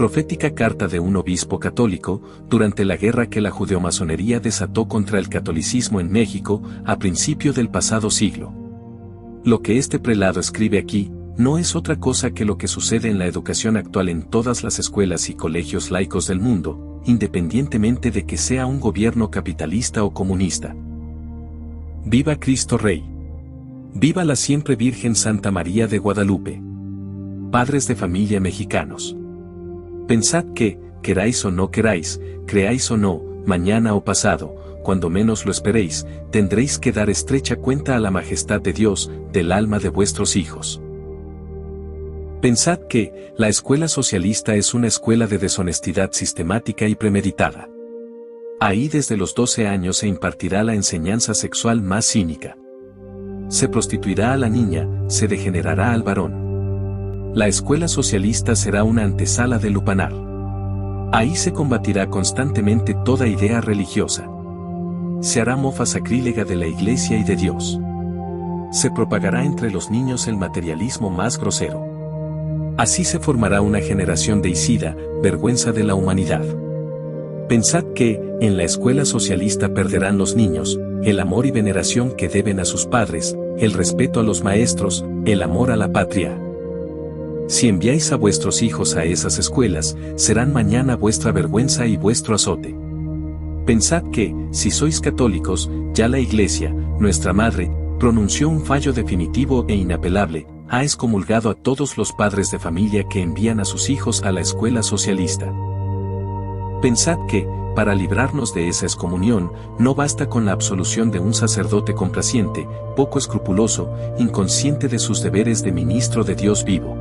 Profética carta de un obispo católico, durante la guerra que la judeomasonería desató contra el catolicismo en México, a principio del pasado siglo. Lo que este prelado escribe aquí, no es otra cosa que lo que sucede en la educación actual en todas las escuelas y colegios laicos del mundo, independientemente de que sea un gobierno capitalista o comunista. ¡Viva Cristo Rey! ¡Viva la siempre Virgen Santa María de Guadalupe! Padres de familia mexicanos. Pensad que, queráis o no queráis, creáis o no, mañana o pasado, cuando menos lo esperéis, tendréis que dar estrecha cuenta a la majestad de Dios, del alma de vuestros hijos. Pensad que, la escuela socialista es una escuela de deshonestidad sistemática y premeditada. Ahí desde los 12 años se impartirá la enseñanza sexual más cínica. Se prostituirá a la niña, se degenerará al varón. La escuela socialista será una antesala del lupanar. Ahí se combatirá constantemente toda idea religiosa. Se hará mofa sacrílega de la Iglesia y de Dios. Se propagará entre los niños el materialismo más grosero. Así se formará una generación deicida, vergüenza de la humanidad. Pensad que, en la escuela socialista perderán los niños, el amor y veneración que deben a sus padres, el respeto a los maestros, el amor a la patria. Si enviáis a vuestros hijos a esas escuelas, serán mañana vuestra vergüenza y vuestro azote. Pensad que, si sois católicos, ya la Iglesia, nuestra Madre, pronunció un fallo definitivo e inapelable, ha excomulgado a todos los padres de familia que envían a sus hijos a la escuela socialista. Pensad que, para librarnos de esa excomunión, no basta con la absolución de un sacerdote complaciente, poco escrupuloso, inconsciente de sus deberes de ministro de Dios vivo.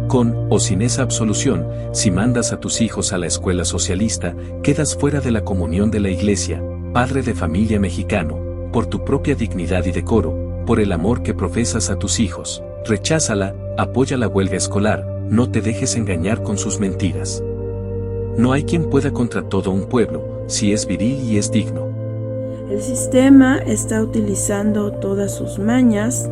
Con o sin esa absolución, si mandas a tus hijos a la escuela socialista, quedas fuera de la comunión de la Iglesia, padre de familia mexicano, por tu propia dignidad y decoro, por el amor que profesas a tus hijos. Recházala, apoya la huelga escolar, no te dejes engañar con sus mentiras. No hay quien pueda contra todo un pueblo, si es viril y es digno. El sistema está utilizando todas sus mañas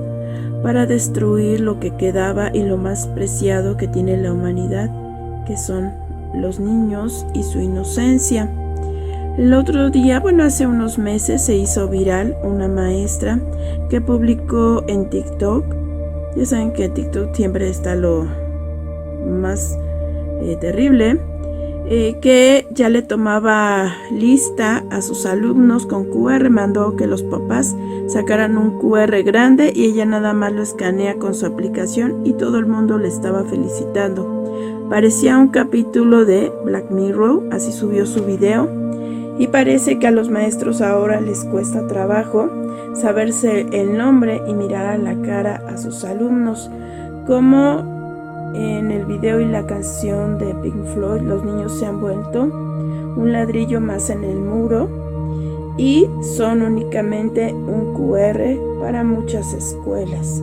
para destruir lo que quedaba y lo más preciado que tiene la humanidad, que son los niños y su inocencia. El otro día, hace unos meses se hizo viral una maestra que publicó en TikTok. Ya saben que en TikTok siempre está lo más terrible, que ya le tomaba lista a sus alumnos con QR, mandó que los papás sacaran un QR grande y ella nada más lo escanea con su aplicación y todo el mundo le estaba felicitando. Parecía un capítulo de Black Mirror, así subió su video, y parece que a los maestros ahora les cuesta trabajo saberse el nombre y mirar a la cara a sus alumnos, como en el video y la canción de Pink Floyd. Los niños se han vuelto un ladrillo más en el muro y son únicamente un QR para muchas escuelas,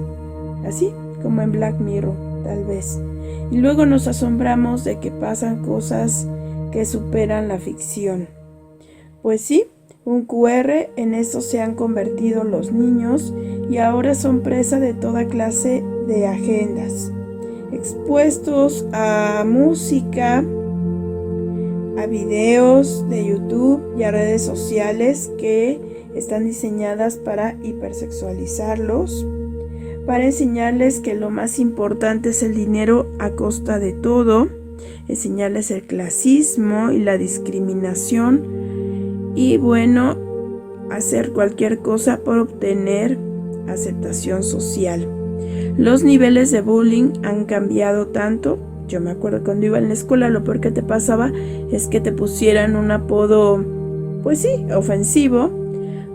así como en Black Mirror tal vez. Y luego nos asombramos de que pasan cosas que superan la ficción. Pues sí, un QR, en eso se han convertido los niños y ahora son presa de toda clase de agendas, expuestos a música, a videos de YouTube y a redes sociales que están diseñadas para hipersexualizarlos, para enseñarles que lo más importante es el dinero a costa de todo, enseñarles el clasismo y la discriminación y hacer cualquier cosa por obtener aceptación social. Los niveles de bullying han cambiado tanto. Yo me acuerdo cuando iba en la escuela, lo peor que te pasaba es que te pusieran un apodo, ofensivo,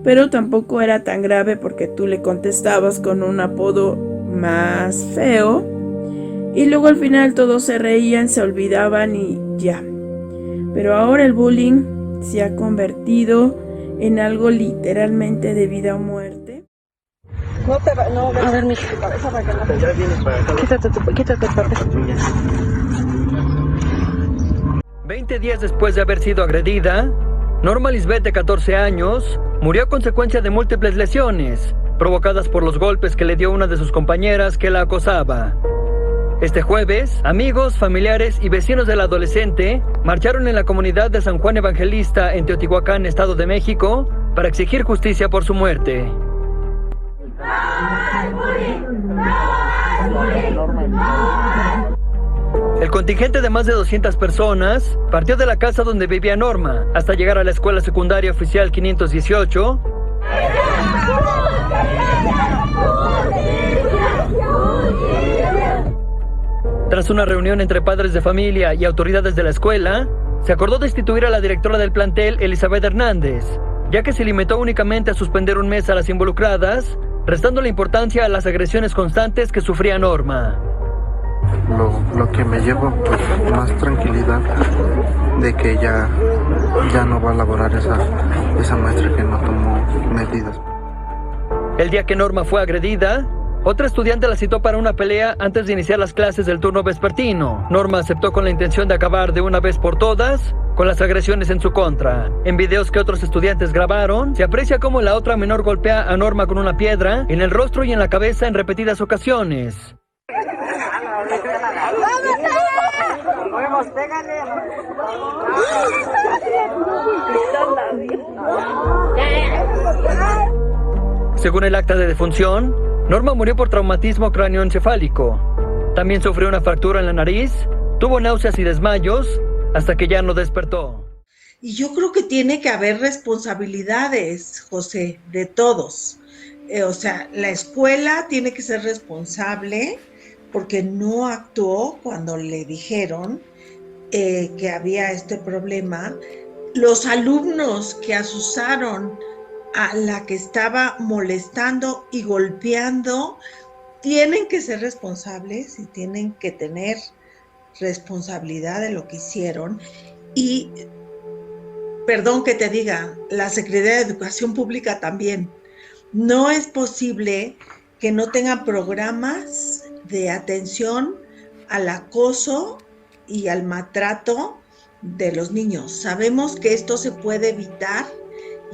pero tampoco era tan grave porque tú le contestabas con un apodo más feo y luego al final todos se reían, se olvidaban y ya. Pero ahora el bullying se ha convertido en algo literalmente de vida o muerte. A ver, mija. Quítate tu papel. 20 días después de haber sido agredida, Norma Lisbeth, de 14 años, murió a consecuencia de múltiples lesiones, provocadas por los golpes que le dio una de sus compañeras que la acosaba. Este jueves, amigos, familiares y vecinos del adolescente marcharon en la comunidad de San Juan Evangelista en Teotihuacán, Estado de México, para exigir justicia por su muerte. El contingente de más de 200 personas partió de la casa donde vivía Norma hasta llegar a la escuela secundaria oficial 518. Tras una reunión entre padres de familia y autoridades de la escuela, se acordó destituir a la directora del plantel, Elizabeth Hernández, ya que se limitó únicamente a suspender un mes a las involucradas, restando la importancia a las agresiones constantes que sufría Norma. Lo que me lleva pues más tranquilidad de que ya no va a laborar esa maestra que no tomó medidas. El día que Norma fue agredida, otra estudiante la citó para una pelea antes de iniciar las clases del turno vespertino. Norma aceptó con la intención de acabar de una vez por todas con las agresiones en su contra. En videos que otros estudiantes grabaron, se aprecia cómo la otra menor golpea a Norma con una piedra en el rostro y en la cabeza en repetidas ocasiones. Según el acta de defunción, Norma murió por traumatismo cráneoencefálico. También sufrió una fractura en la nariz, tuvo náuseas y desmayos, hasta que ya no despertó. Y yo creo que tiene que haber responsabilidades, José, de todos. O sea, la escuela tiene que ser responsable porque no actuó cuando le dijeron que había este problema. Los alumnos que asusaron a la que estaba molestando y golpeando tienen que ser responsables y tienen que tener responsabilidad de lo que hicieron. Y, perdón que te diga, la Secretaría de Educación Pública también. No es posible que no tengan programas de atención al acoso y al maltrato de los niños. Sabemos que esto se puede evitar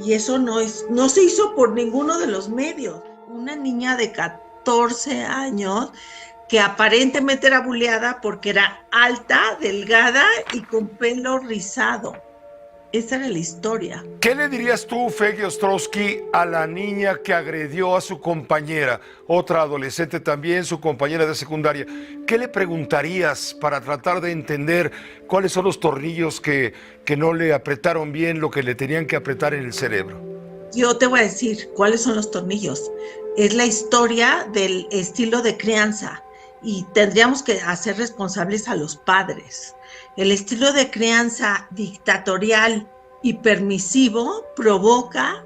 y eso no se hizo por ninguno de los medios. Una niña de 14 años que aparentemente era buleada porque era alta, delgada y con pelo rizado. Esa era la historia. ¿Qué le dirías tú, Feggy Ostrowski, a la niña que agredió a su compañera, otra adolescente también, su compañera de secundaria? ¿Qué le preguntarías para tratar de entender cuáles son los tornillos que no le apretaron bien lo que le tenían que apretar en el cerebro? Yo te voy a decir cuáles son los tornillos. Es la historia del estilo de crianza y tendríamos que hacer responsables a los padres. El estilo de crianza dictatorial y permisivo provoca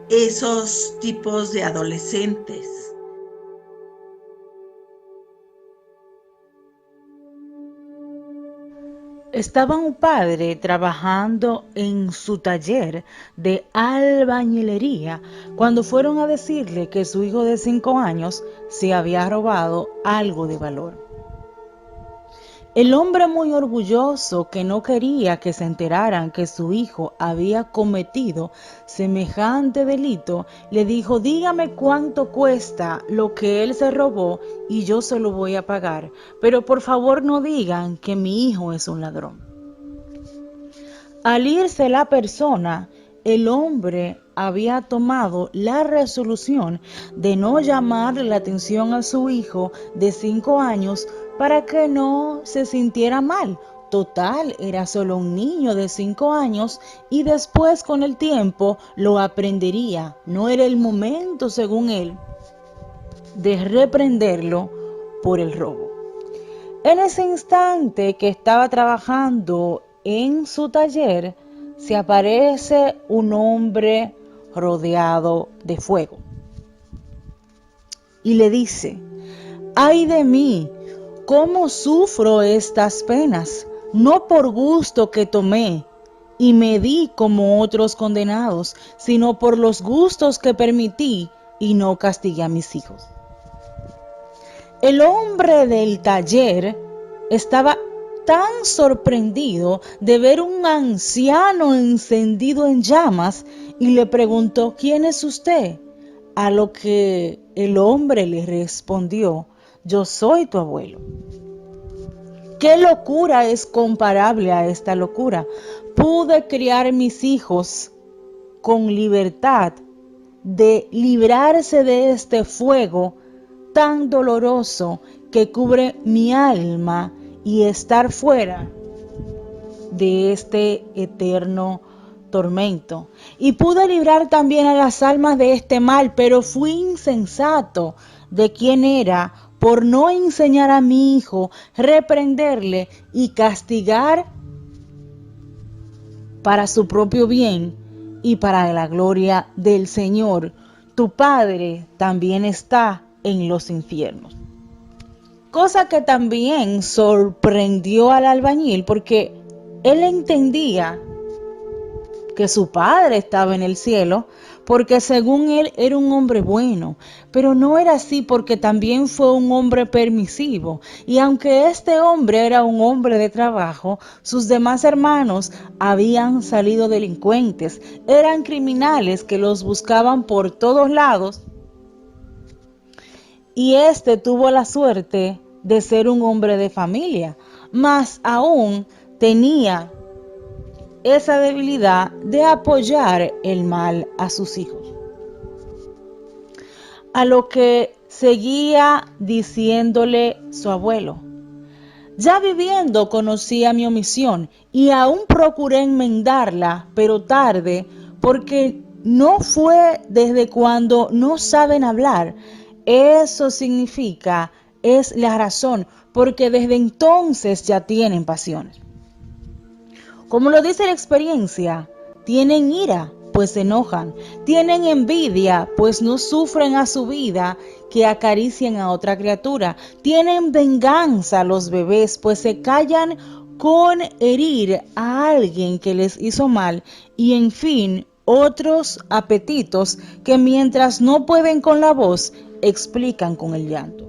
esos tipos de adolescentes. Estaba un padre trabajando en su taller de albañilería cuando fueron a decirle que su hijo de 5 años se había robado algo de valor. El hombre, muy orgulloso, que no quería que se enteraran que su hijo había cometido semejante delito, le dijo: dígame cuánto cuesta lo que él se robó y yo se lo voy a pagar, pero por favor no digan que mi hijo es un ladrón. Al irse la persona, el hombre había tomado la resolución de no llamarle la atención a su hijo de 5 años para que no se sintiera mal. Total, era solo un niño de 5 años y después con el tiempo lo aprendería. No era el momento, según él, de reprenderlo por el robo. En ese instante que estaba trabajando en su taller, se aparece un hombre rodeado de fuego y le dice: ¡ay de mí! ¿Cómo sufro estas penas? No por gusto que tomé y me di como otros condenados, sino por los gustos que permití y no castigué a mis hijos. El hombre del taller estaba tan sorprendido de ver un anciano encendido en llamas y le preguntó: ¿quién es usted? A lo que el hombre le respondió: yo soy tu abuelo. ¿Qué locura es comparable a esta locura? Pude criar mis hijos con libertad de librarse de este fuego tan doloroso que cubre mi alma y estar fuera de este eterno tormento. Y pude librar también a las almas de este mal, pero fui insensato de quién era por no enseñar a mi hijo, reprenderle y castigar para su propio bien y para la gloria del Señor. Tu Padre también está en los infiernos. Cosa que también sorprendió al albañil, porque él entendía que su padre estaba en el cielo, porque según él era un hombre bueno, pero no era así, porque también fue un hombre permisivo. Y aunque este hombre era un hombre de trabajo, sus demás hermanos habían salido delincuentes, eran criminales que los buscaban por todos lados, y este tuvo la suerte de ser un hombre de familia, más aún tenía esa debilidad de apoyar el mal a sus hijos. A lo que seguía diciéndole su abuelo: ya viviendo conocía mi omisión y aún procuré enmendarla, pero tarde, porque no fue desde cuando no saben hablar. Eso significa, es la razón, porque desde entonces ya tienen pasiones. Como lo dice la experiencia, tienen ira, pues se enojan, tienen envidia, pues no sufren a su vida que acaricien a otra criatura, tienen venganza los bebés, pues se callan con herir a alguien que les hizo mal, y en fin, otros apetitos que mientras no pueden con la voz, explican con el llanto.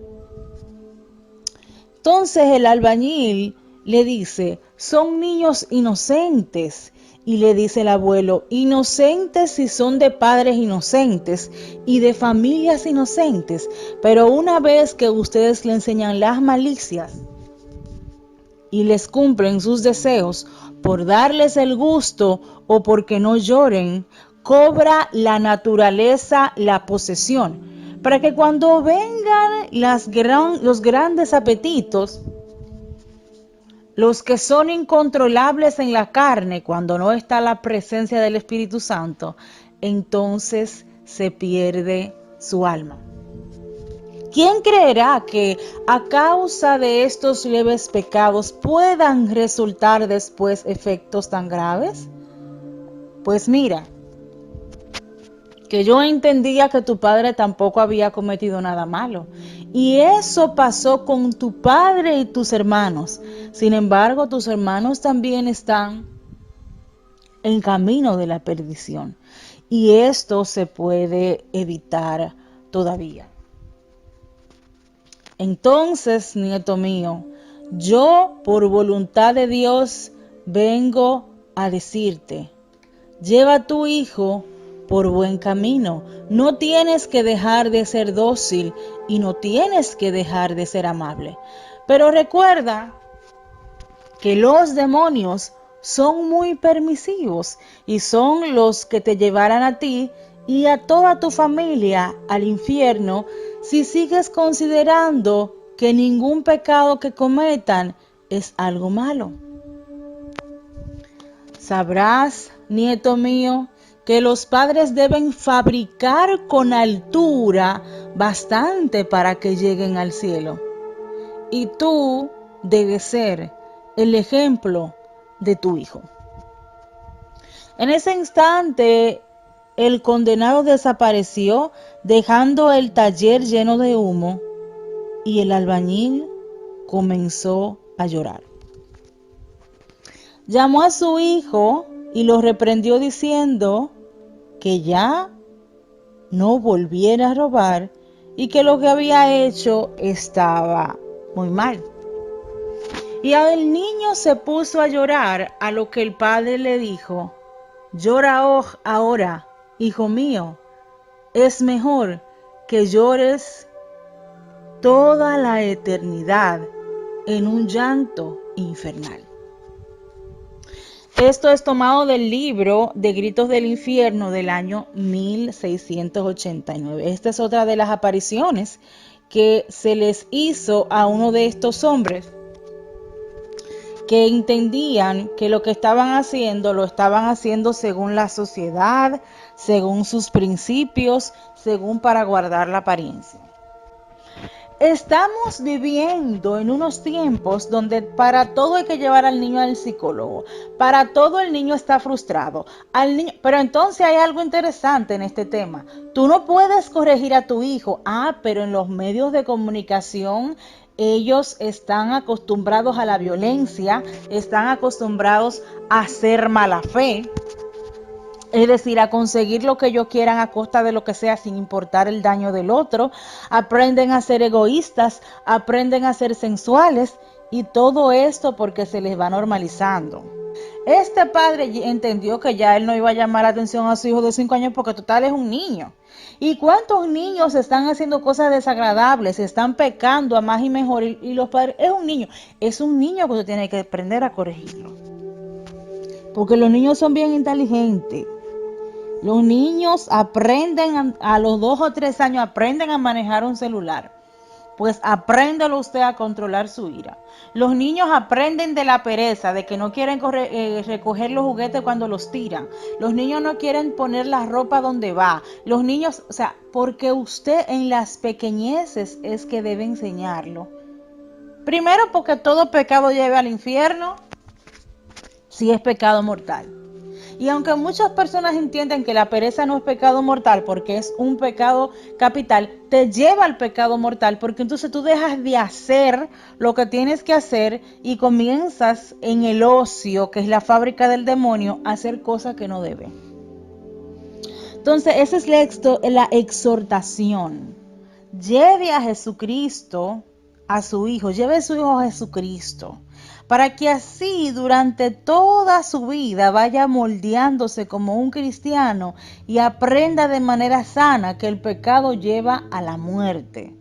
Entonces el albañil le dice: son niños inocentes. Y le dice el abuelo: inocentes si son de padres inocentes y de familias inocentes, pero una vez que ustedes le enseñan las malicias y les cumplen sus deseos por darles el gusto o porque no lloren, cobra la naturaleza la posesión, para que cuando vengan los grandes apetitos, los que son incontrolables en la carne, cuando no está la presencia del Espíritu Santo, entonces se pierde su alma. ¿Quién creerá que a causa de estos leves pecados puedan resultar después efectos tan graves? Pues mira, que yo entendía que tu padre tampoco había cometido nada malo. Y eso pasó con tu padre y tus hermanos. Sin embargo, tus hermanos también están en camino de la perdición. Y esto se puede evitar todavía. Entonces, nieto mío, yo por voluntad de Dios vengo a decirte: lleva a tu hijo por buen camino. No tienes que dejar de ser dócil y no tienes que dejar de ser amable. Pero recuerda que los demonios son muy permisivos y son los que te llevarán a ti y a toda tu familia al infierno si sigues considerando que ningún pecado que cometan es algo malo. Sabrás, nieto mío, que los padres deben fabricar con altura bastante para que lleguen al cielo. Y tú debes ser el ejemplo de tu hijo. En ese instante, el condenado desapareció, dejando el taller lleno de humo, y el albañil comenzó a llorar. Llamó a su hijo y lo reprendió diciendo que ya no volviera a robar y que lo que había hecho estaba muy mal. Y el niño se puso a llorar, a lo que el padre le dijo: llora ahora, hijo mío, es mejor que llores toda la eternidad en un llanto infernal. Esto es tomado del libro de Gritos del Infierno del año 1689. Esta es otra de las apariciones que se les hizo a uno de estos hombres que entendían que lo que estaban haciendo lo estaban haciendo según la sociedad, según sus principios, según para guardar la apariencia. Estamos viviendo en unos tiempos donde para todo hay que llevar al niño al psicólogo. Para todo el niño está frustrado. Pero entonces hay algo interesante en este tema. Tú no puedes corregir a tu hijo. Pero en los medios de comunicación ellos están acostumbrados a la violencia, están acostumbrados a hacer mala fe. Es decir, a conseguir lo que ellos quieran a costa de lo que sea, sin importar el daño del otro. Aprenden a ser egoístas, aprenden a ser sensuales, y todo esto porque se les va normalizando. Este padre entendió que ya él no iba a llamar la atención a su hijo de 5 años porque total es un niño. ¿Y cuántos niños están haciendo cosas desagradables, están pecando a más y mejor? Y los padres, es un niño que usted tiene que aprender a corregirlo. Porque los niños son bien inteligentes. Los niños aprenden a los 2 o 3 años, aprenden a manejar un celular. Pues apréndelo usted a controlar su ira. Los niños aprenden de la pereza, de que no quieren recoger los juguetes cuando los tiran. Los niños no quieren poner la ropa donde va. Los niños, porque usted en las pequeñeces es que debe enseñarlo. Primero, porque todo pecado lleva al infierno, si es pecado mortal. Y aunque muchas personas entienden que la pereza no es pecado mortal porque es un pecado capital, te lleva al pecado mortal porque entonces tú dejas de hacer lo que tienes que hacer y comienzas en el ocio, que es la fábrica del demonio, a hacer cosas que no deben. Entonces esa es la exhortación. Lleve a Jesucristo a su hijo, lleve a su hijo a Jesucristo, para que así durante toda su vida vaya moldeándose como un cristiano y aprenda de manera sana que el pecado lleva a la muerte.